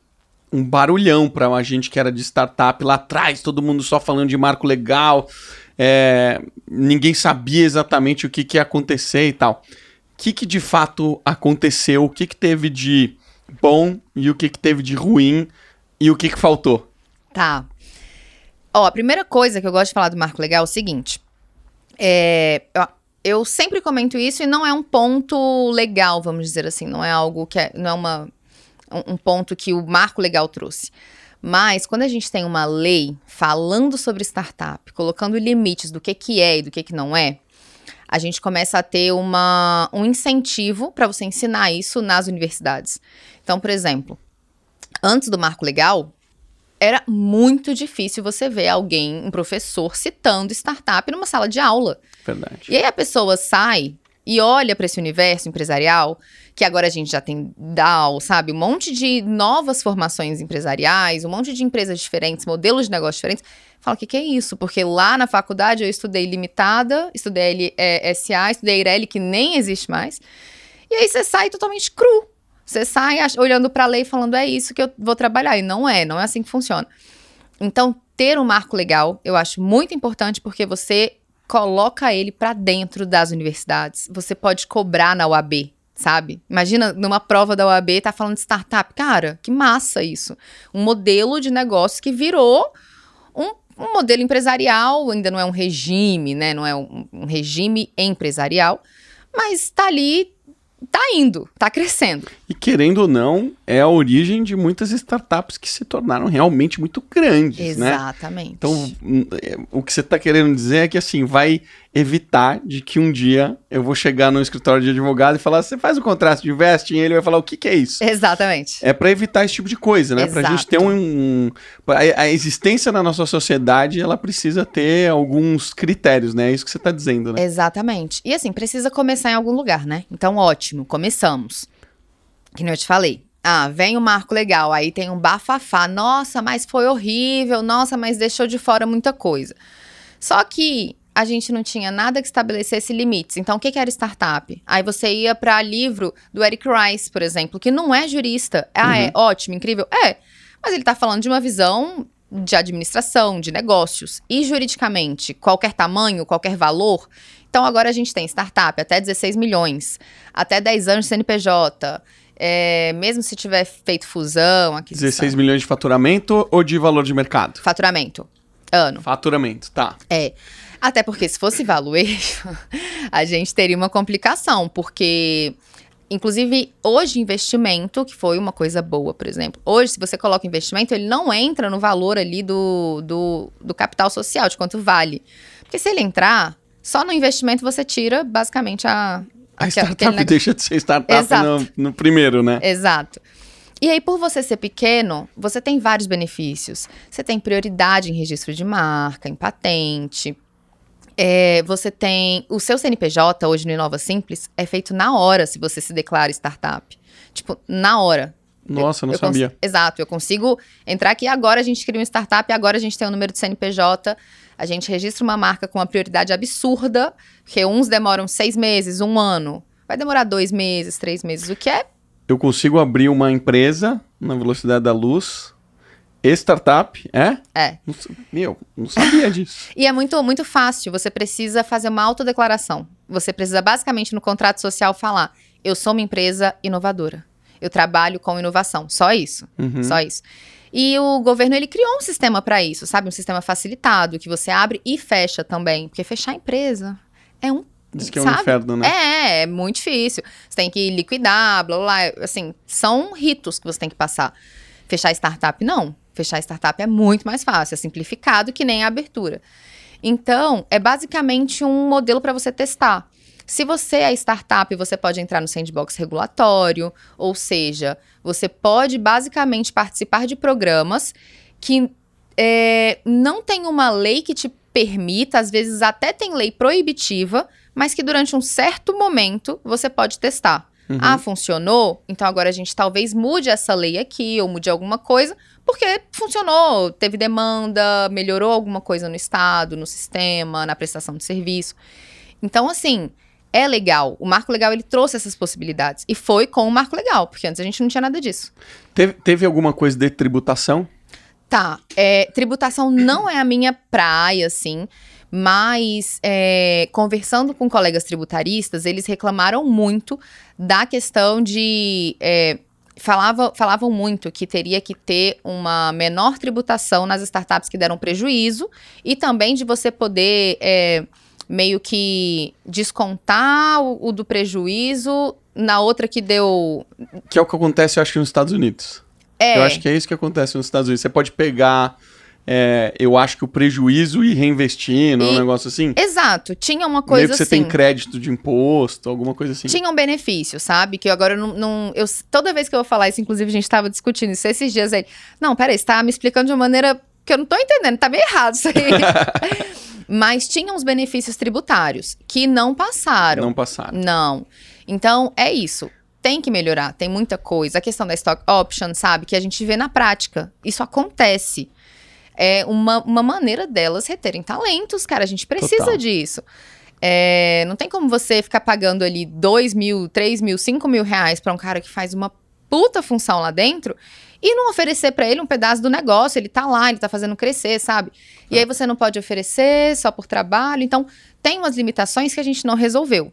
um barulhão para a gente que era de startup lá atrás, todo mundo só falando de marco legal. Ninguém sabia exatamente o que ia acontecer e tal. O que de fato aconteceu? O que teve de bom e o que teve de ruim e o que faltou? Tá. A primeira coisa que eu gosto de falar do marco legal é o seguinte. Eu sempre comento isso e não é um ponto legal, vamos dizer assim. Não é algo que não é um ponto que o marco legal trouxe. Mas quando a gente tem uma lei falando sobre startup, colocando limites do que é e do que não é, a gente começa a ter um incentivo para você ensinar isso nas universidades. Então, por exemplo, antes do marco legal, era muito difícil você ver um professor citando startup numa sala de aula. Verdade. E aí a pessoa sai e olha para esse universo empresarial, que agora a gente já tem DAO, sabe? Um monte de novas formações empresariais, um monte de empresas diferentes, modelos de negócio diferentes. Fala, o que é isso? Porque lá na faculdade eu estudei Limitada, estudei SA, estudei Eireli, que nem existe mais. E aí você sai totalmente cru. Você sai olhando para a lei e falando, é isso que eu vou trabalhar. E não é assim que funciona. Então, ter um marco legal, eu acho muito importante, porque você coloca ele para dentro das universidades. Você pode cobrar na UAB, sabe? Imagina, numa prova da UAB, tá falando de startup. Cara, que massa isso. Um modelo de negócio que virou um modelo empresarial, ainda não é um regime, né? Não é um regime empresarial, mas tá ali, tá indo, tá crescendo. E querendo ou não, é a origem de muitas startups que se tornaram realmente muito grandes, né? Exatamente. Então, o que você está querendo dizer é que, assim, vai evitar de que um dia eu vou chegar no escritório de advogado e falar, você faz um contrato de vesting, e ele vai falar, o que é isso? Exatamente. É para evitar esse tipo de coisa, né? Para a gente ter a existência na nossa sociedade, ela precisa ter alguns critérios, né? É isso que você está dizendo, né? Exatamente. E assim, precisa começar em algum lugar, né? Então, ótimo, começamos. Que nem eu te falei. Vem o marco legal, aí tem um bafafá. Nossa, mas foi horrível. Nossa, mas deixou de fora muita coisa. Só que a gente não tinha nada que estabelecesse limites. Então, o que era startup? Aí você ia para livro do Eric Rice, por exemplo, que não é jurista. É ótimo, incrível? Mas ele tá falando de uma visão de administração, de negócios. E juridicamente, qualquer tamanho, qualquer valor. Então, agora a gente tem startup até 16 milhões, até 10 anos de CNPJ, mesmo se tiver feito fusão, aquisição. 16 milhões de faturamento ou de valor de mercado? Faturamento, ano. Faturamento, tá. Até porque se fosse valuation, a gente teria uma complicação, porque, inclusive, hoje investimento, que foi uma coisa boa, por exemplo, hoje se você coloca investimento, ele não entra no valor ali do capital social, de quanto vale. Porque se ele entrar, só no investimento você tira, basicamente, A startup deixa de ser startup no primeiro, né? Exato. E aí, por você ser pequeno, você tem vários benefícios. Você tem prioridade em registro de marca, em patente. Você tem... O seu CNPJ, hoje no Inova Simples, é feito na hora, se você se declara startup. Tipo, na hora. Nossa, eu não sabia. Exato, eu consigo entrar aqui, agora a gente cria uma startup, agora a gente tem um número de CNPJ, a gente registra uma marca com uma prioridade absurda, porque uns demoram 6 meses, 1 ano. Vai demorar 2 meses, 3 meses, o que é... Eu consigo abrir uma empresa na velocidade da luz, startup, É. Não sabia disso. E é muito, muito fácil, você precisa fazer uma autodeclaração. Você precisa basicamente no contrato social falar, eu sou uma empresa inovadora, eu trabalho com inovação, só isso, só isso. E o governo, ele criou um sistema para isso, sabe? Um sistema facilitado, que você abre e fecha também, porque fechar a empresa é um... Diz que é um inferno, né? É muito difícil. Você tem que liquidar, blá, blá, blá. Assim, são ritos que você tem que passar. Fechar startup, não. Fechar startup é muito mais fácil, é simplificado que nem a abertura. Então, é basicamente um modelo para você testar. Se você é startup, você pode entrar no sandbox regulatório, ou seja, você pode basicamente participar de programas que não tem uma lei que te permita, às vezes até tem lei proibitiva, mas que durante um certo momento você pode testar. Ah, funcionou? Então agora a gente talvez mude essa lei aqui, ou mude alguma coisa, porque funcionou, teve demanda, melhorou alguma coisa no estado, no sistema, na prestação de serviço. Então, assim, é legal. O Marco Legal, ele trouxe essas possibilidades. E foi com o Marco Legal, porque antes a gente não tinha nada disso. Teve alguma coisa de tributação? Tá, tributação não é a minha praia, assim, mas conversando com colegas tributaristas, eles reclamaram muito da questão de... falavam muito que teria que ter uma menor tributação nas startups que deram prejuízo e também de você poder meio que descontar o do prejuízo na outra que deu... Que é o que acontece, eu acho, nos Estados Unidos. Eu acho que é isso que acontece nos Estados Unidos. Você pode pegar, eu acho que o prejuízo e reinvestir, um negócio assim. Exato, tinha uma coisa meio que você assim. tem crédito de imposto, alguma coisa assim. Tinha um benefício, sabe? Que agora toda vez que eu vou falar isso, inclusive a gente tava discutindo isso esses dias aí. Não, peraí, você tá me explicando de uma maneira que eu não tô entendendo, tá meio errado isso aí. Mas tinha uns benefícios tributários que não passaram. Não passaram. Não. Então, é isso. Tem que melhorar, tem muita coisa. A questão da stock option, sabe? Que a gente vê na prática. Isso acontece. É uma maneira delas reterem talentos, cara. A gente precisa disso. Não tem como você ficar pagando ali 2 mil, 3 mil, 5 mil reais pra um cara que faz uma puta função lá dentro e não oferecer pra ele um pedaço do negócio. Ele tá lá, ele tá fazendo crescer, sabe? E aí você não pode oferecer só por trabalho. Então, tem umas limitações que a gente não resolveu.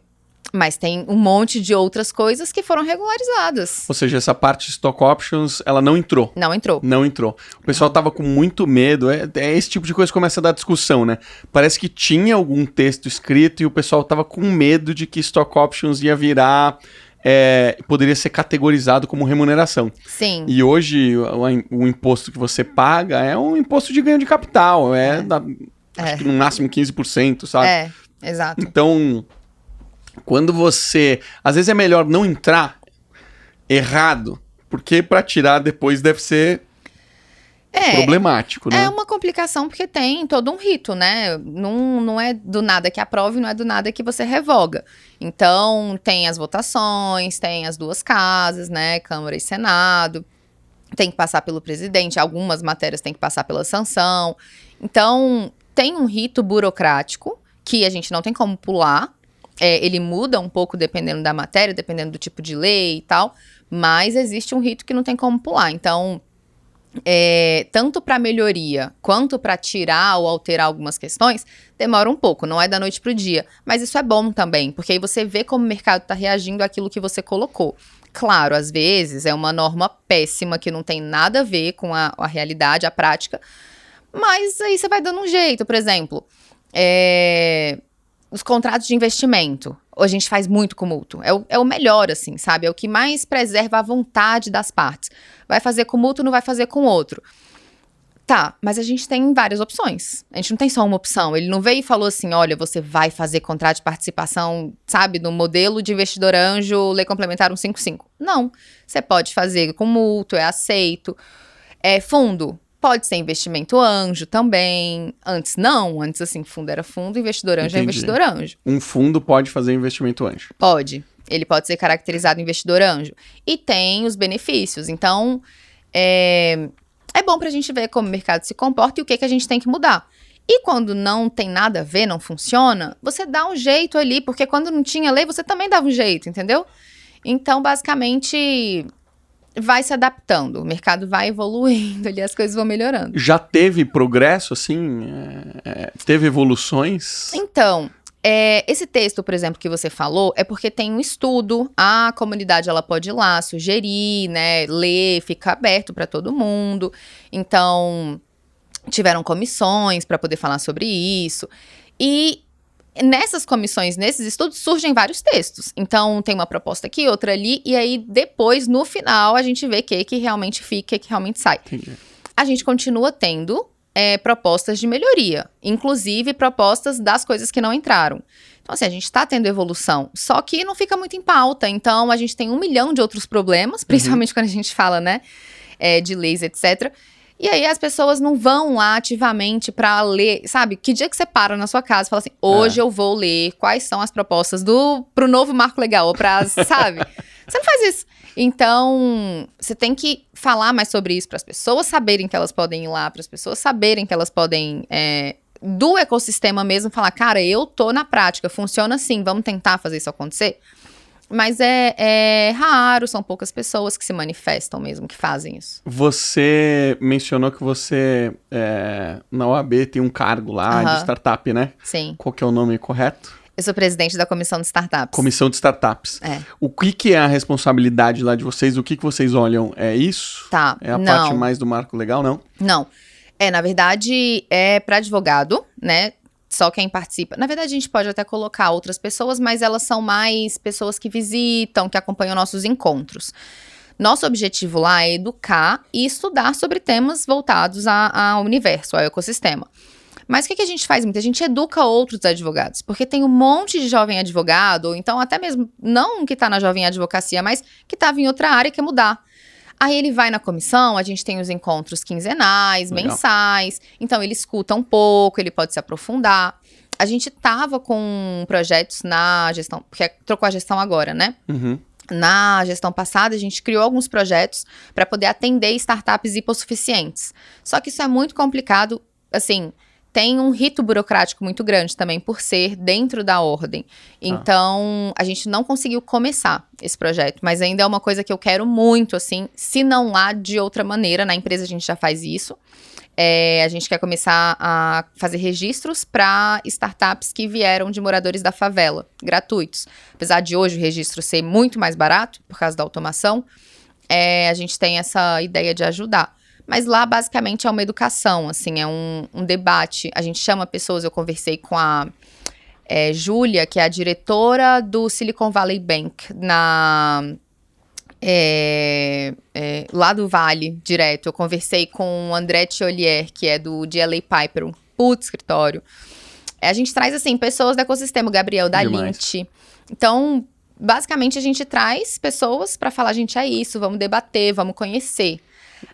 Mas tem um monte de outras coisas que foram regularizadas. Ou seja, essa parte de stock options, ela não entrou. Não entrou. Não entrou. O pessoal tava com muito medo. Esse tipo de coisa que começa a dar discussão, né? Parece que tinha algum texto escrito e o pessoal tava com medo de que stock options ia virar... poderia ser categorizado como remuneração. Sim. E hoje, o imposto que você paga é um imposto de ganho de capital. Acho que no máximo 15%, sabe? Exato. Então... Quando você... Às vezes é melhor não entrar errado, porque para tirar depois deve ser problemático, né? É uma complicação porque tem todo um rito, né? Não é do nada que aprove, não é do nada que você revoga. Então, tem as votações, tem as 2 casas, né? Câmara e Senado. Tem que passar pelo presidente, algumas matérias tem que passar pela sanção. Então, tem um rito burocrático que a gente não tem como pular. Ele muda um pouco dependendo da matéria, dependendo do tipo de lei e tal, mas existe um rito que não tem como pular. Então, tanto para melhoria quanto para tirar ou alterar algumas questões, demora um pouco, não é da noite pro dia. Mas isso é bom também, porque aí você vê como o mercado está reagindo àquilo que você colocou. Claro, às vezes é uma norma péssima que não tem nada a ver com a realidade, a prática, mas aí você vai dando um jeito. Por exemplo, Os contratos de investimento. A gente faz muito com mútuo. É o melhor, assim, sabe? É o que mais preserva a vontade das partes. Vai fazer com mútuo, não vai fazer com outro. Tá, mas a gente tem várias opções. A gente não tem só uma opção. Ele não veio e falou assim, olha, você vai fazer contrato de participação, sabe, no modelo de investidor anjo, lei complementar 155. Não, você pode fazer com mútuo, é aceito. Fundo, pode ser investimento anjo também. Antes não, antes assim, fundo era fundo, investidor anjo é investidor anjo. Um fundo pode fazer investimento anjo? Pode. Ele pode ser caracterizado investidor anjo. E tem os benefícios. Então, é bom pra gente ver como o mercado se comporta e o que a gente tem que mudar. E quando não tem nada a ver, não funciona, você dá um jeito ali, porque quando não tinha lei, você também dava um jeito, entendeu? Então, basicamente, vai se adaptando, o mercado vai evoluindo ali, as coisas vão melhorando. Já teve progresso, assim? Teve evoluções? Então, esse texto, por exemplo, que você falou, é porque tem um estudo, a comunidade ela pode ir lá, sugerir, né, ler, fica aberto para todo mundo. Então, tiveram comissões para poder falar sobre isso. E nessas comissões, nesses estudos, surgem vários textos. Então, tem uma proposta aqui, outra ali, e aí depois, no final, a gente vê o que realmente fica, o que realmente sai. Entendi. A gente continua tendo propostas de melhoria, inclusive propostas das coisas que não entraram. Então, assim, a gente está tendo evolução, só que não fica muito em pauta. Então, a gente tem 1 milhão de outros problemas, principalmente quando a gente fala, né, de leis, etc. E aí as pessoas não vão lá ativamente para ler, sabe? Que dia que você para na sua casa e fala assim, hoje eu vou ler quais são as propostas pro novo marco legal, ou pra, sabe? Você não faz isso. Então, você tem que falar mais sobre isso para as pessoas saberem que elas podem ir lá, para as pessoas saberem que elas podem, do ecossistema mesmo, falar, cara, eu tô na prática, funciona assim, vamos tentar fazer isso acontecer? Mas é raro, são poucas pessoas que se manifestam mesmo, que fazem isso. Você mencionou que você, na OAB, tem um cargo lá de startup, né? Sim. Qual que é o nome correto? Eu sou presidente da Comissão de Startups. Comissão de Startups. O que é a responsabilidade lá de vocês? O que vocês olham? É isso? Tá, É a parte mais do marco legal, não? Não. Na verdade, é para advogado, né? Só quem participa. Na verdade, a gente pode até colocar outras pessoas, mas elas são mais pessoas que visitam, que acompanham nossos encontros. Nosso objetivo lá é educar e estudar sobre temas voltados ao universo, ao ecossistema. Mas o que a gente faz muito? A gente educa outros advogados, porque tem um monte de jovem advogado, ou então até mesmo, não que está na jovem advocacia, mas que estava em outra área e quer mudar. Aí ele vai na comissão, a gente tem os encontros quinzenais, mensais, então ele escuta um pouco, ele pode se aprofundar. A gente tava com projetos na gestão, porque trocou a gestão agora, né? Na gestão passada, a gente criou alguns projetos para poder atender startups hipossuficientes. Só que isso é muito complicado, assim, tem um rito burocrático muito grande também, por ser dentro da ordem. Então, a gente não conseguiu começar esse projeto, mas ainda é uma coisa que eu quero muito, assim, se não lá de outra maneira. Na empresa a gente já faz isso. A gente quer começar a fazer registros para startups que vieram de moradores da favela, gratuitos. Apesar de hoje o registro ser muito mais barato, por causa da automação, a gente tem essa ideia de ajudar. Mas lá, basicamente, é uma educação, assim, é um debate. A gente chama pessoas, eu conversei com a Júlia, que é a diretora do Silicon Valley Bank, lá do Vale, direto. Eu conversei com o André Tiolier, que é do DLA Piper, um puto escritório. A gente traz, assim, pessoas do ecossistema, o Gabriel da Lint. Então, basicamente, a gente traz pessoas para falar, gente, é isso, vamos debater, vamos conhecer.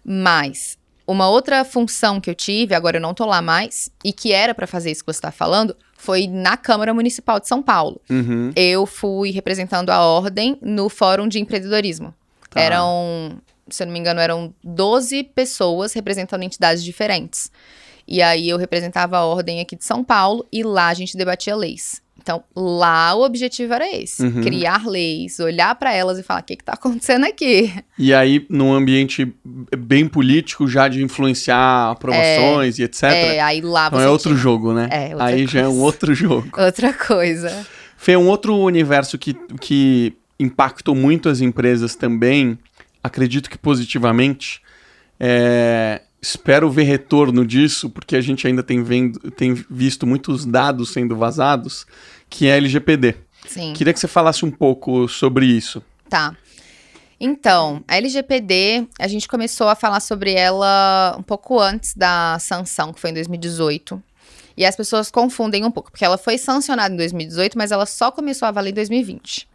Mas uma outra função que eu tive, agora eu não tô lá mais, e que era para fazer isso que você tá falando, foi na Câmara Municipal de São Paulo. Eu fui representando a ordem no Fórum de Empreendedorismo. Eram, se eu não me engano, eram 12 pessoas representando entidades diferentes. E aí eu representava a ordem aqui de São Paulo e lá a gente debatia leis. Então, lá o objetivo era esse, criar leis, olhar para elas e falar, o que tá acontecendo aqui? E aí, num ambiente bem político, já de influenciar aprovações e etc. Aí lá você então é outro jogo, né? Aí coisa. já é um outro jogo. Outra coisa. Fê, um outro universo que impactou muito as empresas também, acredito que positivamente, espero ver retorno disso, porque a gente ainda tem visto muitos dados sendo vazados, que é a LGPD. Sim. Queria que você falasse um pouco sobre isso. Tá. Então, a LGPD, a gente começou a falar sobre ela um pouco antes da sanção, que foi em 2018. E as pessoas confundem um pouco, porque ela foi sancionada em 2018, mas ela só começou a valer em 2020.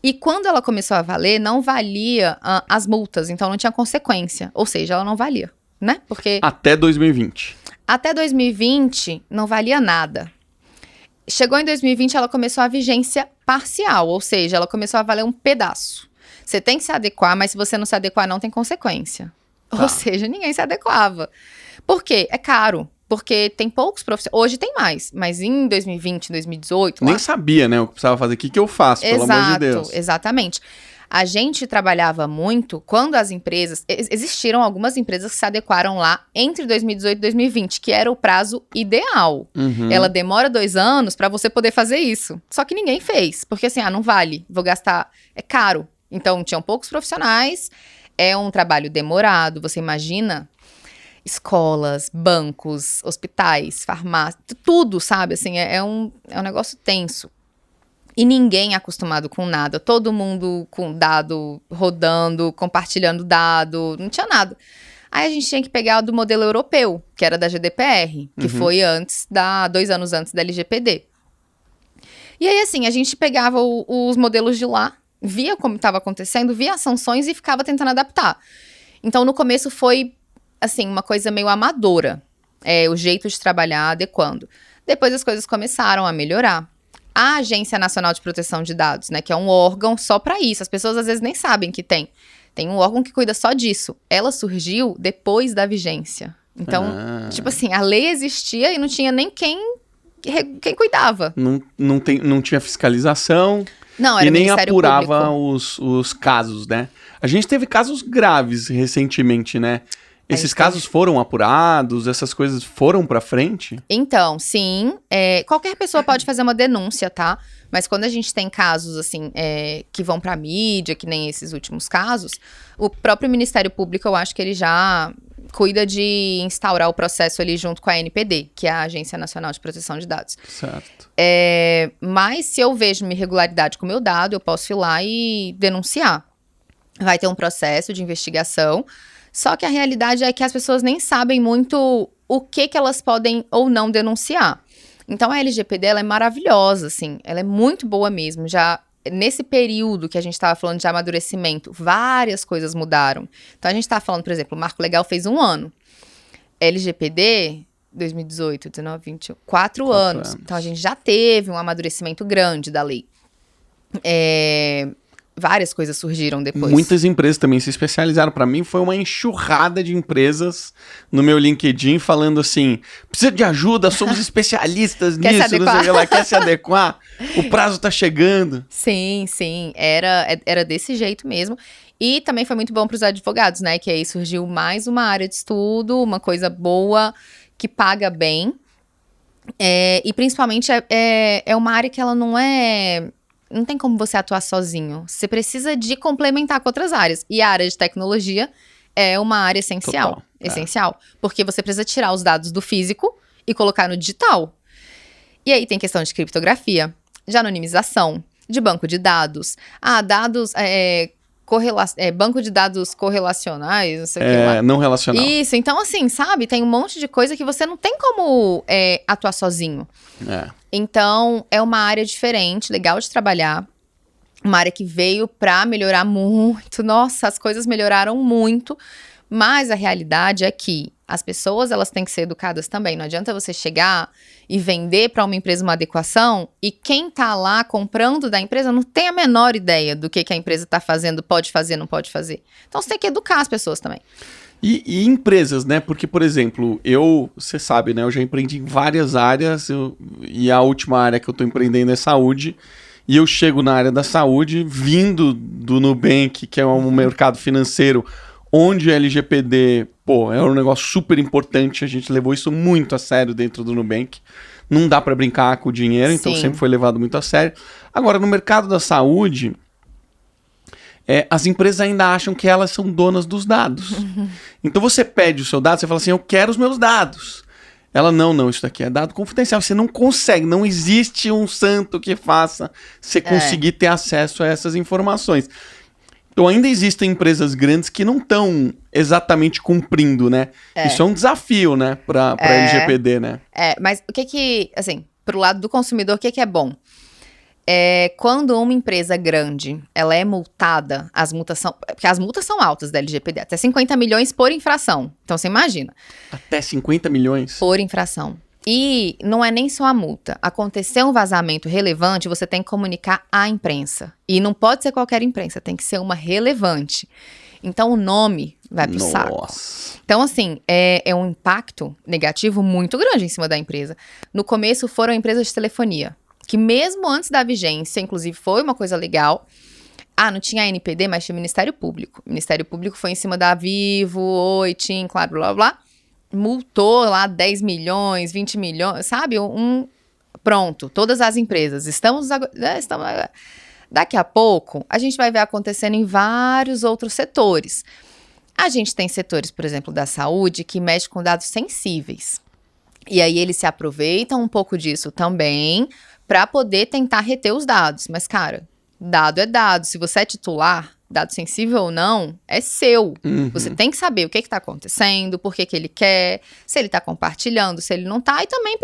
E quando ela começou a valer, não valia as multas, então não tinha consequência. Ou seja, ela não valia, né? Porque Até 2020. até 2020 não valia nada. Chegou em 2020, ela começou a vigência parcial, ou seja, ela começou a valer um pedaço. Você tem que se adequar, mas se você não se adequar, não tem consequência. Tá. Ou seja, ninguém se adequava. Por quê? É caro. Porque tem poucos profissionais. Hoje tem mais, mas em 2020, 2018... Nem sabia, né, o que precisava fazer. O que eu faço, pelo amor de Deus? Exatamente. A gente trabalhava muito quando as empresas... Existiram algumas empresas que se adequaram lá entre 2018 e 2020, que era o prazo ideal. Ela demora 2 anos para você poder fazer isso. Só que ninguém fez. Porque assim, não vale. Vou gastar... É caro. Então, tinham poucos profissionais. É um trabalho demorado. Você imagina... Escolas, bancos, hospitais, farmácias, tudo, sabe? Assim, é um negócio tenso. E ninguém é acostumado com nada. Todo mundo com dado rodando, compartilhando dado, não tinha nada. Aí a gente tinha que pegar do modelo europeu, que era da GDPR, que foi 2 anos antes da LGPD. E aí, assim, a gente pegava os modelos de lá, via como estava acontecendo, via as sanções e ficava tentando adaptar. Então, no começo foi... assim, uma coisa meio amadora, o jeito de trabalhar adequando. Depois as coisas começaram a melhorar. A Agência Nacional de Proteção de Dados, né, que é um órgão só para isso, as pessoas às vezes nem sabem que tem. Tem um órgão que cuida só disso. Ela surgiu depois da vigência. Então, tipo assim, a lei existia e não tinha nem quem cuidava. Não tinha fiscalização. Não, era e nem Ministério apurava Público. os casos, né? A gente teve casos graves recentemente, né? Esses casos foram apurados, essas coisas foram pra frente? Então, sim, qualquer pessoa pode fazer uma denúncia, tá? Mas quando a gente tem casos, assim, que vão pra mídia, que nem esses últimos casos, o próprio Ministério Público, eu acho que ele já cuida de instaurar o processo ali junto com a ANPD, que é a Agência Nacional de Proteção de Dados. Certo. Mas se eu vejo uma irregularidade com o meu dado, eu posso ir lá e denunciar. Vai ter um processo de investigação. Só que a realidade é que as pessoas nem sabem muito o que elas podem ou não denunciar. Então, a LGPD, ela é maravilhosa, assim. Ela é muito boa mesmo. Já nesse período que a gente estava falando de amadurecimento, várias coisas mudaram. Então, a gente estava falando, por exemplo, o Marco Legal fez 1 ano. LGPD, 2018, 19, 20, 4 anos. Então, a gente já teve um amadurecimento grande da lei. Várias coisas surgiram depois. Muitas empresas também se especializaram. Para mim, foi uma enxurrada de empresas no meu LinkedIn falando assim: precisa de ajuda, somos especialistas nisso, não sei o que lá, quer se adequar? O prazo tá chegando. Sim, sim. Era desse jeito mesmo. E também foi muito bom para os advogados, né? Que aí surgiu mais uma área de estudo, uma coisa boa, que paga bem. E principalmente é uma área que ela não é... Não tem como você atuar sozinho. Você precisa de complementar com outras áreas. E a área de tecnologia é uma área essencial. Total, essencial. Porque você precisa tirar os dados do físico e colocar no digital. E aí tem questão de criptografia, de anonimização, de banco de dados. Dados... banco de dados correlacionais, não sei o que lá. Não relacional. Isso, então assim, sabe? Tem um monte de coisa que você não tem como atuar sozinho. Então, é uma área diferente, legal de trabalhar. Uma área que veio pra melhorar muito. Nossa, as coisas melhoraram muito. Mas a realidade é que as pessoas, elas têm que ser educadas também. Não adianta você chegar e vender para uma empresa uma adequação e quem tá lá comprando da empresa não tem a menor ideia do que a empresa tá fazendo, pode fazer, não pode fazer. Então, você tem que educar as pessoas também. E empresas, né? Porque, por exemplo, você sabe, né? Eu já empreendi em várias áreas e a última área que eu tô empreendendo é saúde. E eu chego na área da saúde vindo do Nubank, que é um mercado financeiro onde a LGPD, é um negócio super importante. A gente levou isso muito a sério dentro do Nubank. Não dá para brincar com o dinheiro, então sempre foi levado muito a sério. Agora, no mercado da saúde... as empresas ainda acham que elas são donas dos dados. Então você pede o seu dado, você fala assim, eu quero os meus dados. Ela, não, isso daqui é dado confidencial. Você não consegue, não existe um santo que faça você conseguir ter acesso a essas informações. Então ainda existem empresas grandes que não estão exatamente cumprindo, né? Isso é um desafio, né, para LGPD, né? Mas o que assim, pro lado do consumidor, o que é bom? Quando uma empresa grande, ela é multada, porque as multas são altas da LGPD, até 50 milhões por infração. Então você imagina. Até 50 milhões? Por infração. E não é nem só a multa. Aconteceu um vazamento relevante, você tem que comunicar à imprensa. E não pode ser qualquer imprensa, tem que ser uma relevante. Então o nome vai pro saco. Então assim, é um impacto negativo muito grande em cima da empresa. No começo foram empresas de telefonia, que mesmo antes da vigência, inclusive foi uma coisa legal. Não tinha a NPD, mas tinha o Ministério Público. O Ministério Público foi em cima da Vivo, Oi, TIM, claro, blá, blá. Multou lá 10 milhões, 20 milhões, sabe? Pronto, todas as empresas. Estamos daqui a pouco, a gente vai ver acontecendo em vários outros setores. A gente tem setores, por exemplo, da saúde, que mexe com dados sensíveis. E aí eles se aproveitam um pouco disso também para poder tentar reter os dados. Mas, cara, dado é dado. Se você é titular, dado sensível ou não, é seu. Você tem que saber o que está acontecendo, por que ele quer, se ele está compartilhando, se ele não está, e também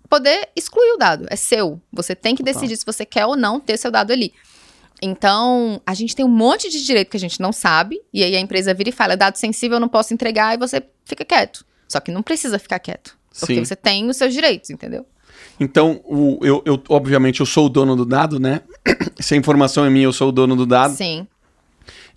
poder excluir o dado. É seu. Você tem que decidir se você quer ou não ter seu dado ali. Então, a gente tem um monte de direito que a gente não sabe, e aí a empresa vira e fala, dado sensível eu não posso entregar, e você fica quieto. Só que não precisa ficar quieto, porque você tem os seus direitos, entendeu? Então, obviamente, eu sou o dono do dado, né? Se a informação é minha, eu sou o dono do dado. Sim.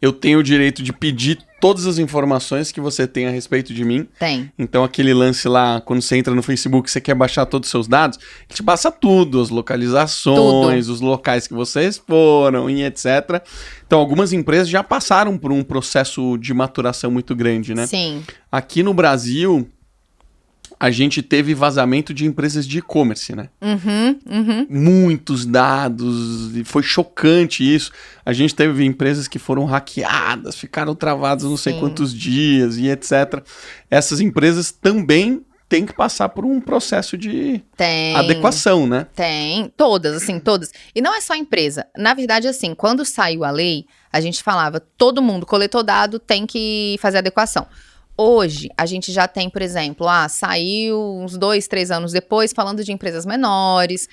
Eu tenho o direito de pedir todas as informações que você tem a respeito de mim. Tem. Então, aquele lance lá, quando você entra no Facebook, você quer baixar todos os seus dados, ele te passa tudo, as localizações, os locais que vocês foram e etc. Então, algumas empresas já passaram por um processo de maturação muito grande, né? Sim. Aqui no Brasil, a gente teve vazamento de empresas de e-commerce, né? Muitos dados, e foi chocante isso. A gente teve empresas que foram hackeadas, ficaram travadas não sei quantos dias e etc. Essas empresas também têm que passar por um processo de adequação, né? Tem, todas, assim, todas. E não é só empresa. Na verdade, assim, quando saiu a lei, a gente falava, todo mundo coletou dado, tem que fazer adequação. Hoje, a gente já tem, por exemplo, saiu uns 2, 3 anos depois, falando de empresas menores,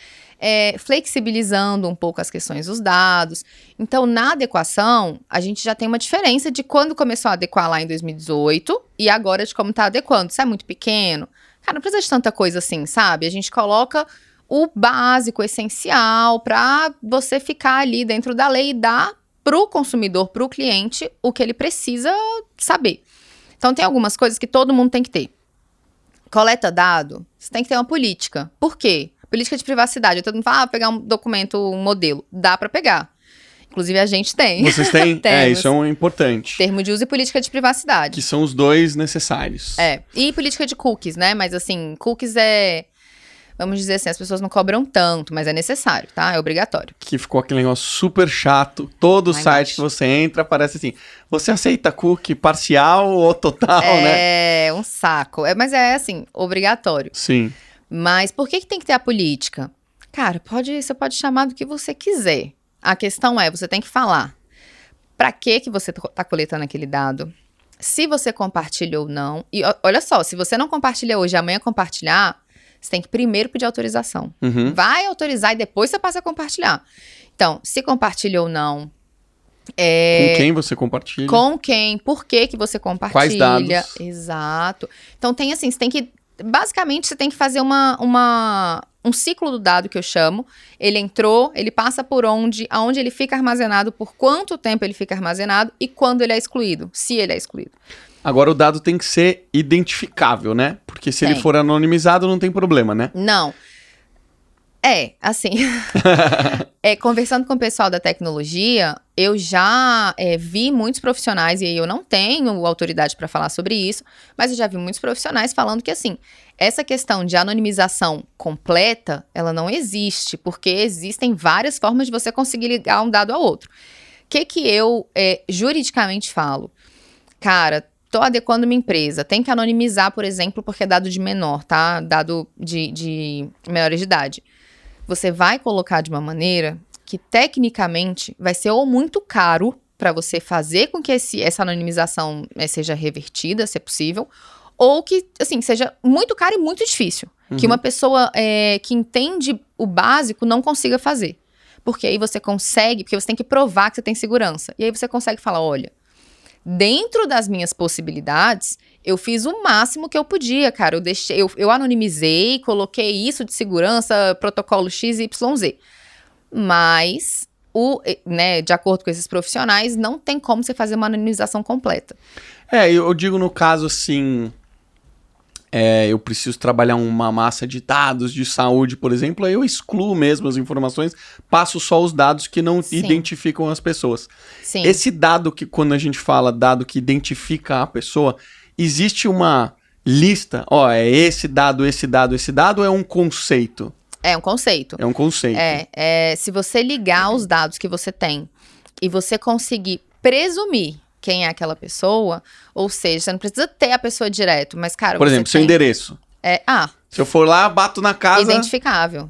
flexibilizando um pouco as questões dos dados. Então, na adequação, a gente já tem uma diferença de quando começou a adequar lá em 2018 e agora de como está adequando. Se é muito pequeno, cara, não precisa de tanta coisa assim, sabe? A gente coloca o básico, o essencial, para você ficar ali dentro da lei e dar para o consumidor, para o cliente, o que ele precisa saber. Então, tem algumas coisas que todo mundo tem que ter. Coleta dado, você tem que ter uma política. Por quê? Política de privacidade. Todo mundo fala, pegar um documento, um modelo. Dá pra pegar. Inclusive, a gente tem. Vocês têm? Isso é importante. Termo de uso e política de privacidade. Que são os dois necessários. E política de cookies, né? Mas, assim, cookies vamos dizer assim, as pessoas não cobram tanto, mas é necessário, tá? É obrigatório. Que ficou aquele negócio super chato. Todo site que você entra aparece assim, você aceita cookie parcial ou total, né? É um saco. Mas é assim, obrigatório. Sim. Mas por que tem que ter a política? Cara, você pode chamar do que você quiser. A questão você tem que falar. Pra que você tá coletando aquele dado? Se você compartilha ou não. E olha só, se você não compartilha hoje e amanhã compartilhar, você tem que primeiro pedir autorização. Vai autorizar e depois você passa a compartilhar. Então, se compartilha ou não. Com quem você compartilha? Com quem? Por que você compartilha? Quais dados? Exato. Então, tem assim, você tem que... Basicamente, você tem que fazer um ciclo do dado, que eu chamo. Ele entrou, ele passa por aonde ele fica armazenado, por quanto tempo ele fica armazenado e quando ele é excluído, se ele é excluído. Agora o dado tem que ser identificável, né? Porque se ele for anonimizado, não tem problema, né? Não. Assim... conversando com o pessoal da tecnologia, eu já vi muitos profissionais, e aí eu não tenho autoridade para falar sobre isso, mas eu já vi muitos profissionais falando que, assim, essa questão de anonimização completa, ela não existe, porque existem várias formas de você conseguir ligar um dado ao outro. que eu juridicamente falo? Cara, tô adequando uma empresa, tem que anonimizar, por exemplo, porque é dado de menor, tá? Dado de menores de idade. Você vai colocar de uma maneira que, tecnicamente, vai ser ou muito caro para você fazer com que essa anonimização seja revertida, se é possível, ou que, assim, seja muito caro e muito difícil. Que uma pessoa que entende o básico não consiga fazer. Porque aí você consegue, porque você tem que provar que você tem segurança. E aí você consegue falar, olha, dentro das minhas possibilidades, eu fiz o máximo que eu podia, cara. Eu anonimizei, coloquei isso de segurança, protocolo XYZ. Mas, de acordo com esses profissionais, não tem como você fazer uma anonimização completa. Eu digo no caso assim, eu preciso trabalhar uma massa de dados de saúde, por exemplo, aí eu excluo mesmo as informações, passo só os dados que não identificam as pessoas. Sim. Esse dado que, quando a gente fala dado que identifica a pessoa, existe uma lista, é esse dado, ou é um conceito? É um conceito. É um conceito. Se você ligar os dados que você tem e você conseguir presumir quem é aquela pessoa, ou seja, você não precisa ter a pessoa direto, mas, cara, por exemplo, seu endereço. Se eu for lá, bato na casa... Identificável.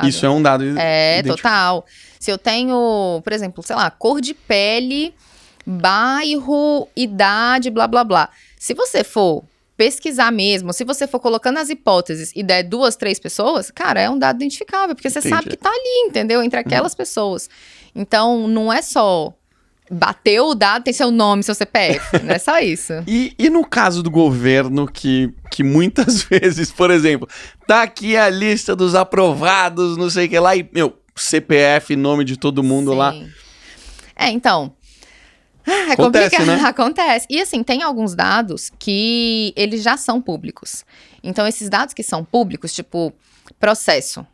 Isso é um dado total. Se eu tenho, por exemplo, sei lá, cor de pele, bairro, idade, blá, blá, blá. Se você for pesquisar mesmo, se você for colocando as hipóteses e der 2, 3 pessoas, cara, é um dado identificável, porque você sabe que tá ali, entendeu? Entre aquelas pessoas. Então, não é só... Bateu o dado, tem seu nome, seu CPF. Não é só isso. E no caso do governo, que muitas vezes, por exemplo, tá aqui a lista dos aprovados, não sei o que lá, e, CPF, nome de todo mundo lá. Então... Acontece, complicado, né? Acontece. E assim, tem alguns dados que eles já são públicos. Então, esses dados que são públicos, tipo, processo,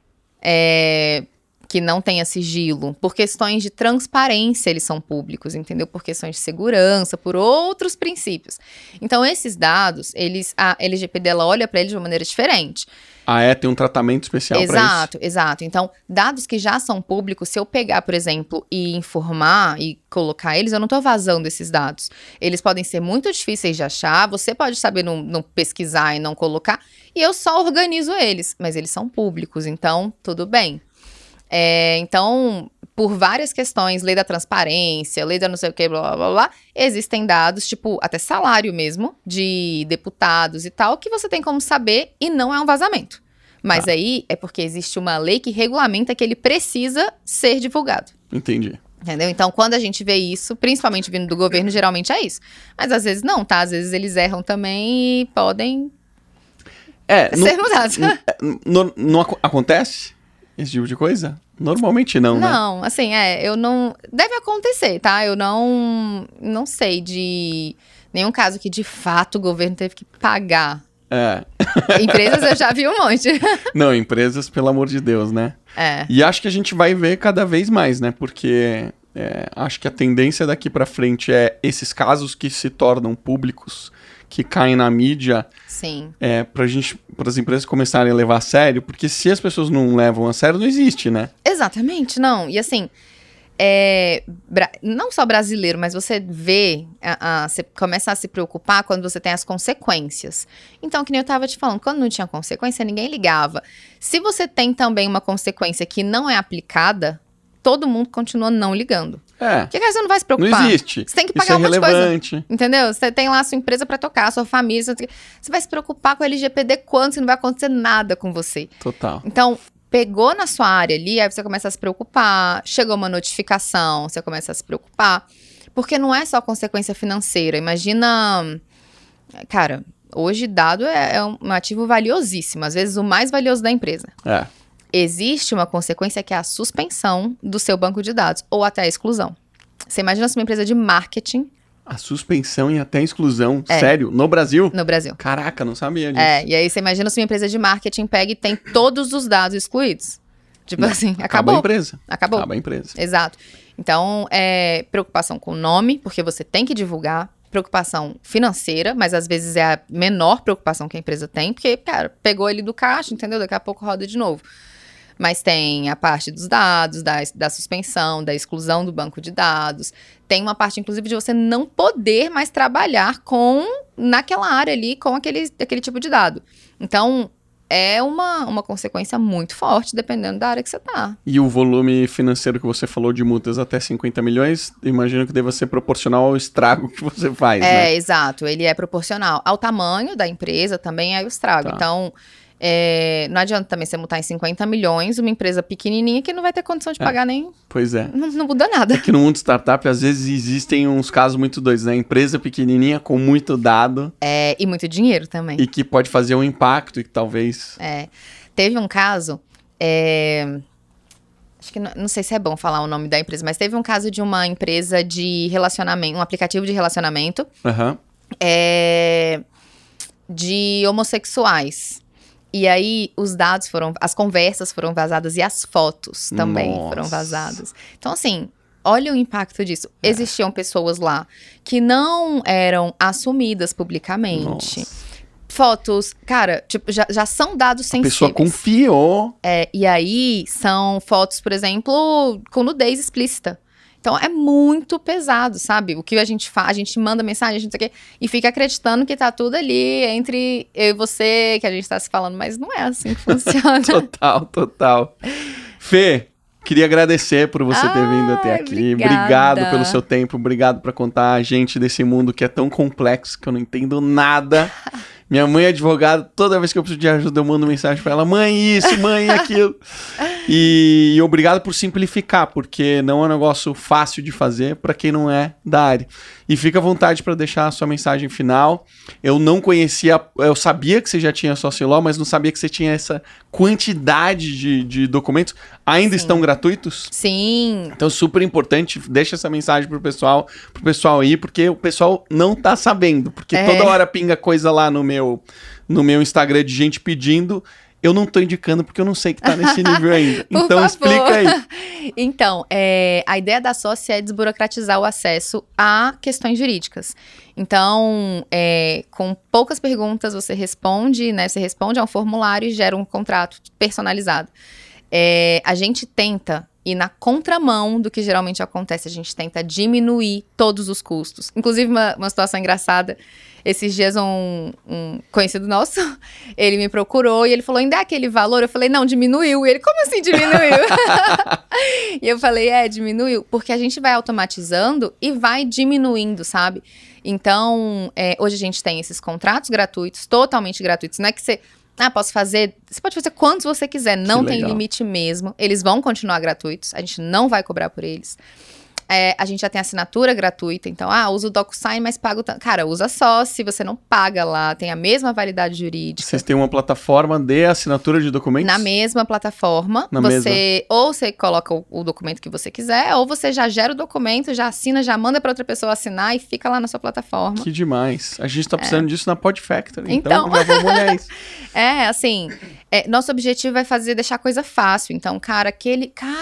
que não tenha sigilo, por questões de transparência eles são públicos, entendeu? Por questões de segurança, por outros princípios. Então, esses dados, a LGPD, ela olha para eles de uma maneira diferente. Tem um tratamento especial para isso? Exato. Então, dados que já são públicos, se eu pegar, por exemplo, e informar e colocar eles, eu não estou vazando esses dados. Eles podem ser muito difíceis de achar, você pode saber não pesquisar e não colocar, e eu só organizo eles, mas eles são públicos, então tudo bem. Então, por várias questões, lei da transparência, lei da não sei o que, blá, blá, blá, blá, existem dados, tipo, até salário mesmo, de deputados e tal, que você tem como saber e não é um vazamento. Mas aí é porque existe uma lei que regulamenta que ele precisa ser divulgado. Entendi. Entendeu? Então, quando a gente vê isso, principalmente vindo do governo, geralmente é isso. Mas às vezes não, tá? Às vezes eles erram também e podem ser mudados. Não acontece esse tipo de coisa? Normalmente não, né? Não, assim, eu não... Deve acontecer, tá? Eu não sei de nenhum caso que, de fato, o governo teve que pagar. Empresas eu já vi um monte. Não, empresas, pelo amor de Deus, né? E acho que a gente vai ver cada vez mais, né? Porque acho que a tendência daqui pra frente é esses casos que se tornam públicos, que caem na mídia, sim, para as empresas começarem a levar a sério, porque se as pessoas não levam a sério, não existe, né? Exatamente, não. E assim, não só brasileiro, mas você vê, você começa a se preocupar quando você tem as consequências. Então, que nem eu tava te falando, quando não tinha consequência, ninguém ligava. Se você tem também uma consequência que não é aplicada, todo mundo continua não ligando. Porque você não vai se preocupar. Não existe. Você tem que pagar um monte de coisa. Entendeu? Você tem lá a sua empresa pra tocar, a sua família. Você vai se preocupar com o LGPD quando se não vai acontecer nada com você. Total. Então, pegou na sua área ali, aí você começa a se preocupar. Chegou uma notificação, você começa a se preocupar. Porque não é só consequência financeira. Imagina... Cara, hoje dado é um ativo valiosíssimo. Às vezes o mais valioso da empresa. Existe uma consequência que é a suspensão do seu banco de dados, ou até a exclusão. Você imagina se uma empresa de marketing... A suspensão e até a exclusão? Sério? No Brasil? No Brasil. Caraca, não sabia disso. E aí você imagina se uma empresa de marketing pega e tem todos os dados excluídos. Tipo assim, acabou. Acaba a empresa. Acabou. Acaba a empresa. Exato. Então, preocupação com o nome, porque você tem que divulgar. Preocupação financeira, mas às vezes é a menor preocupação que a empresa tem, porque, cara, pegou ele do caixa, entendeu? Daqui a pouco roda de novo. Mas tem a parte dos dados, da suspensão, da exclusão do banco de dados. Tem uma parte, inclusive, de você não poder mais trabalhar naquela área ali, com aquele tipo de dado. Então, é uma consequência muito forte, dependendo da área que você tá. E o volume financeiro que você falou de multas até 50 milhões, imagino que deva ser proporcional ao estrago que você faz, né? Exato. Ele é proporcional ao tamanho da empresa, também é o estrago. Tá. Então, não adianta também você multar em 50 milhões uma empresa pequenininha que não vai ter condição de pagar nem... Pois é. Não muda nada. É que no mundo startup, às vezes, existem uns casos muito doidos, né? Empresa pequenininha com muito dado. E muito dinheiro também. E que pode fazer um impacto e que talvez... Teve um caso... Acho que não sei se é bom falar o nome da empresa, mas teve um caso de uma empresa de relacionamento, um aplicativo de relacionamento de homossexuais. E aí, as conversas foram vazadas e as fotos também foram vazadas. Então, assim, olha o impacto disso. Existiam pessoas lá que não eram assumidas publicamente. Fotos, cara, tipo, já são dados sensíveis. A pessoa confiou. E aí, são fotos, por exemplo, com nudez explícita. Então, é muito pesado, sabe? O que a gente faz, a gente manda mensagem, a gente não sei o quê, e fica acreditando que tá tudo ali entre eu e você, que a gente tá se falando, mas não é assim que funciona. Total. Fê, queria agradecer por você ter vindo até aqui. Obrigado pelo seu tempo, obrigado por contar a gente desse mundo que é tão complexo, que eu não entendo nada. Minha mãe é advogada, toda vez que eu preciso de ajuda eu mando mensagem pra ela, mãe isso, mãe aquilo. E obrigado por simplificar, porque não é um negócio fácil de fazer pra quem não é da área. E fica à vontade para deixar a sua mensagem final. Eu não conhecia, eu sabia que você já tinha Social, mas não sabia que você tinha essa quantidade de documentos. Ainda estão gratuitos? Sim. Então, super importante, deixa essa mensagem pro pessoal ir, porque o pessoal não tá sabendo. Porque toda hora pinga coisa lá no meu Instagram de gente pedindo. Eu não tô indicando porque eu não sei que tá nesse nível ainda. Então, explica aí. Então, a ideia da Sócia é desburocratizar o acesso a questões jurídicas. Então, com poucas perguntas, você responde, né? Você responde a um formulário e gera um contrato personalizado. A gente tenta ir na contramão do que geralmente acontece. A gente tenta diminuir todos os custos. Inclusive, uma situação engraçada. Esses dias um conhecido nosso, ele me procurou e ele falou, ainda é aquele valor? Eu falei, não, diminuiu. E ele, como assim diminuiu? E eu falei, diminuiu. Porque a gente vai automatizando e vai diminuindo, sabe? Então, hoje a gente tem esses contratos gratuitos, totalmente gratuitos. Não é que você... posso fazer... Você pode fazer quantos você quiser, não tem limite mesmo. Eles vão continuar gratuitos, a gente não vai cobrar por eles. A gente já tem assinatura gratuita, então, usa o DocuSign, mas paga o... Cara, usa só se você não paga lá, tem a mesma validade jurídica. Vocês têm uma plataforma de assinatura de documentos? Na mesma plataforma, ou você coloca o documento que você quiser, ou você já gera o documento, já assina, já manda para outra pessoa assinar e fica lá na sua plataforma. Que demais. A gente tá precisando disso na Podfactory, então já vamos olhar isso. Assim, nosso objetivo é deixar a coisa fácil. Então, cara,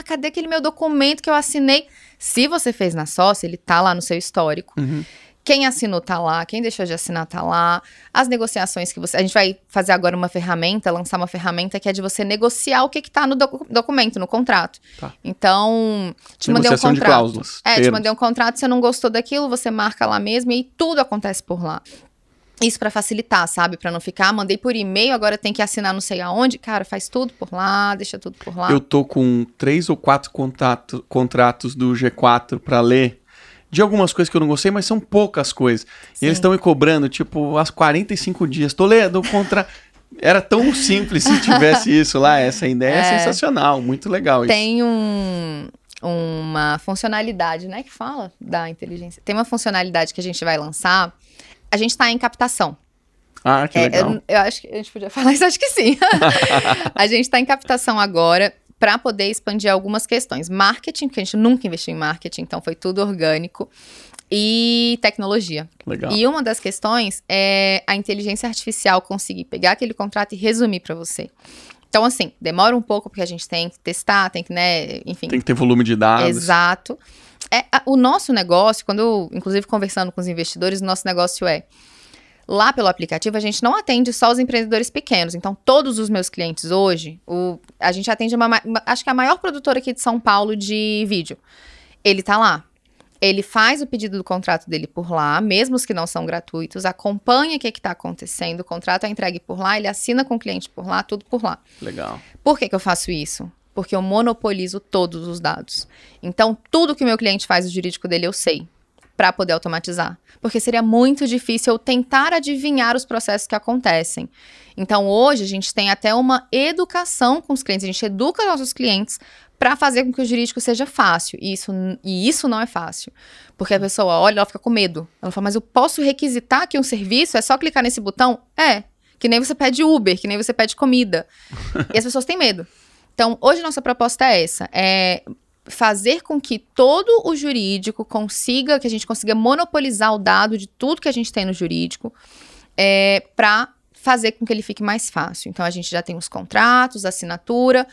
cadê aquele meu documento que eu assinei? Se você fez na Sócia, ele tá lá no seu histórico. Quem assinou tá lá, quem deixou de assinar tá lá. As negociações que a gente vai fazer agora lançar uma ferramenta que é de você negociar o que tá no documento, no contrato. Tá. Então, te mandei um contrato. De cláusulas. Te mandei um contrato, você não gostou daquilo, você marca lá mesmo e tudo acontece por lá. Isso pra facilitar, sabe? Pra não ficar, mandei por e-mail, agora tem que assinar não sei aonde. Cara, faz tudo por lá, deixa tudo por lá. Eu tô com 3 ou 4 contratos do G4 pra ler, de algumas coisas que eu não gostei, mas são poucas coisas. Sim. E eles estão me cobrando, tipo, há 45 dias. Tô lendo o contrato. Era tão simples se tivesse isso lá. Essa ideia é sensacional, muito legal isso. Tem uma funcionalidade, né, que fala da inteligência. Tem uma funcionalidade que a gente vai lançar. A gente tá em captação. Que legal. Eu acho que a gente podia falar isso, acho que sim. A gente tá em captação agora para poder expandir algumas questões. Marketing, porque a gente nunca investiu em marketing, então foi tudo orgânico. E tecnologia. Legal. E uma das questões é a inteligência artificial conseguir pegar aquele contrato e resumir para você. Então, assim, demora um pouco, porque a gente tem que testar, tem que, né, enfim. Tem que ter volume de dados. Exato. O nosso negócio, inclusive conversando com os investidores, o nosso negócio Lá pelo aplicativo, a gente não atende só os empreendedores pequenos. Então, todos os meus clientes hoje, a gente atende acho que a maior produtora aqui de São Paulo de vídeo. Ele tá lá. Ele faz o pedido do contrato dele por lá, mesmo os que não são gratuitos, acompanha o que está acontecendo, o contrato é entregue por lá, ele assina com o cliente por lá, tudo por lá. Legal. Por que eu faço isso? Porque eu monopolizo todos os dados. Então, tudo que o meu cliente faz, o jurídico dele, eu sei, para poder automatizar. Porque seria muito difícil eu tentar adivinhar os processos que acontecem. Então, hoje, a gente tem até uma educação com os clientes, a gente educa nossos clientes para fazer com que o jurídico seja fácil. E isso não é fácil. Porque a pessoa olha, ela fica com medo. Ela fala, mas eu posso requisitar aqui um serviço? É só clicar nesse botão? Que nem você pede Uber, que nem você pede comida. E as pessoas têm medo. Então, hoje nossa proposta é essa. É fazer com que todo o jurídico consiga, que a gente consiga monopolizar o dado de tudo que a gente tem no jurídico, para fazer com que ele fique mais fácil. Então, a gente já tem os contratos, a assinatura.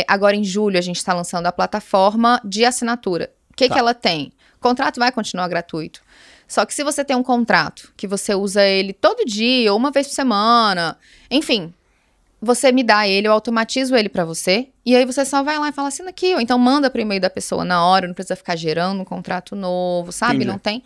Agora, em julho, a gente está lançando a plataforma de assinatura. O que ela tem? O contrato vai continuar gratuito. Só que se você tem um contrato, que você usa ele todo dia, ou uma vez por semana, enfim, você me dá ele, eu automatizo ele para você, e aí você só vai lá e fala, assina aqui, ou então manda pro e-mail da pessoa na hora, não precisa ficar gerando um contrato novo, sabe? Entendi. Não tem.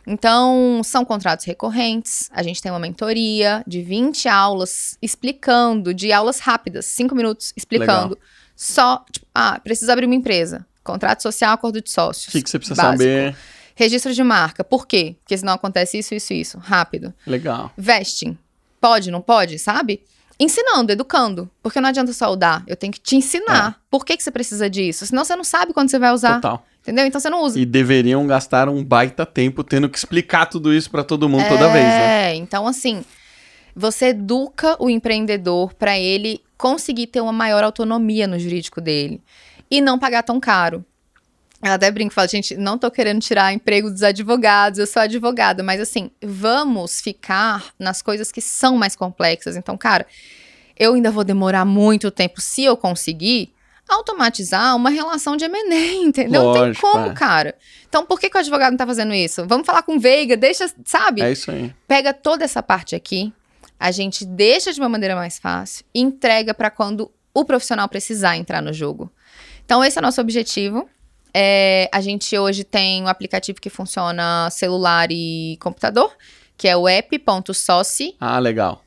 Então, são contratos recorrentes, a gente tem uma mentoria de 20 aulas explicando, de aulas rápidas, 5 minutos explicando. Legal. Só, tipo, precisa abrir uma empresa, contrato social, acordo de sócios. O que você precisa básico. saber? Registro de marca, por quê? Porque senão acontece isso, rápido. Legal. Vesting, pode, não pode, sabe? Ensinando, educando, porque não adianta só dar, eu tenho que te ensinar por que você precisa disso, senão você não sabe quando você vai usar. Total. Entendeu? Então você não usa. E deveriam gastar um baita tempo tendo que explicar tudo isso pra todo mundo toda vez, né? Então assim, você educa o empreendedor para ele conseguir ter uma maior autonomia no jurídico dele e não pagar tão caro. Eu até brinco e falo, gente, não tô querendo tirar emprego dos advogados, eu sou advogada, mas assim, vamos ficar nas coisas que são mais complexas. Então, cara, eu ainda vou demorar muito tempo, se eu conseguir, automatizar uma relação de M&A, entendeu? Lógico, não tem como, cara. Então, por que o advogado não tá fazendo isso? Vamos falar com o Veiga, deixa, sabe? É isso aí. Pega toda essa parte aqui, a gente deixa de uma maneira mais fácil e entrega para quando o profissional precisar entrar no jogo. Então, esse é o nosso objetivo. A gente hoje tem um aplicativo que funciona celular e computador, que é o app.soci. Legal.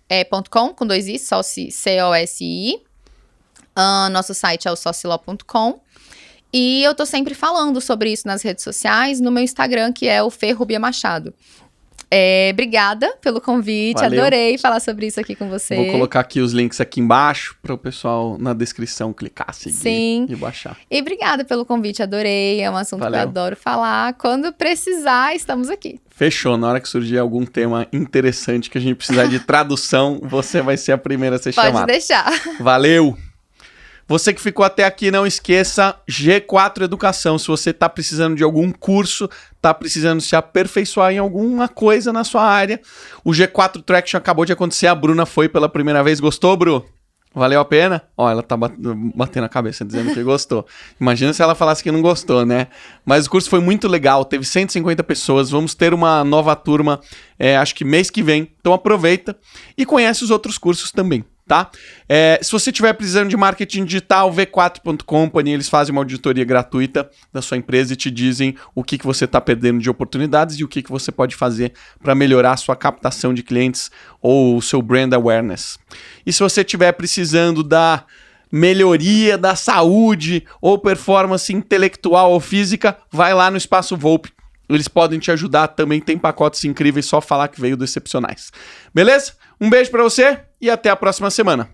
.com, com 2 i, soci, C-O-S-I. Nosso site é o socilaw.com. E eu tô sempre falando sobre isso nas redes sociais, no meu Instagram, que é o Fê Rubia Machado. Obrigada pelo convite, Valeu. Adorei falar sobre isso aqui com você. Vou colocar aqui os links aqui embaixo para o pessoal na descrição clicar, seguir Sim. e baixar. E obrigada pelo convite, adorei, é um assunto Valeu. que eu adoro falar. Quando precisar, estamos aqui. Fechou, na hora que surgir algum tema interessante que a gente precisar de tradução, você vai ser a primeira a ser chamada. Pode deixar. Valeu! Você que ficou até aqui, não esqueça, G4 Educação. Se você está precisando de algum curso, está precisando se aperfeiçoar em alguma coisa na sua área, o G4 Traction acabou de acontecer, a Bruna foi pela primeira vez. Gostou, Bru? Valeu a pena? Ó, ela tá batendo a cabeça dizendo que gostou. Imagina se ela falasse que não gostou, né? Mas o curso foi muito legal, teve 150 pessoas, vamos ter uma nova turma, acho que mês que vem. Então aproveita e conhece os outros cursos também. Tá? Se você estiver precisando de marketing digital, V4.company, eles fazem uma auditoria gratuita da sua empresa e te dizem o que você está perdendo de oportunidades e o que você pode fazer para melhorar a sua captação de clientes ou o seu brand awareness. E se você estiver precisando da melhoria da saúde ou performance intelectual ou física, vai lá no Espaço Volpe. Eles podem te ajudar, também tem pacotes incríveis, só falar que veio do Excepcionais. Beleza? Um beijo pra você e até a próxima semana.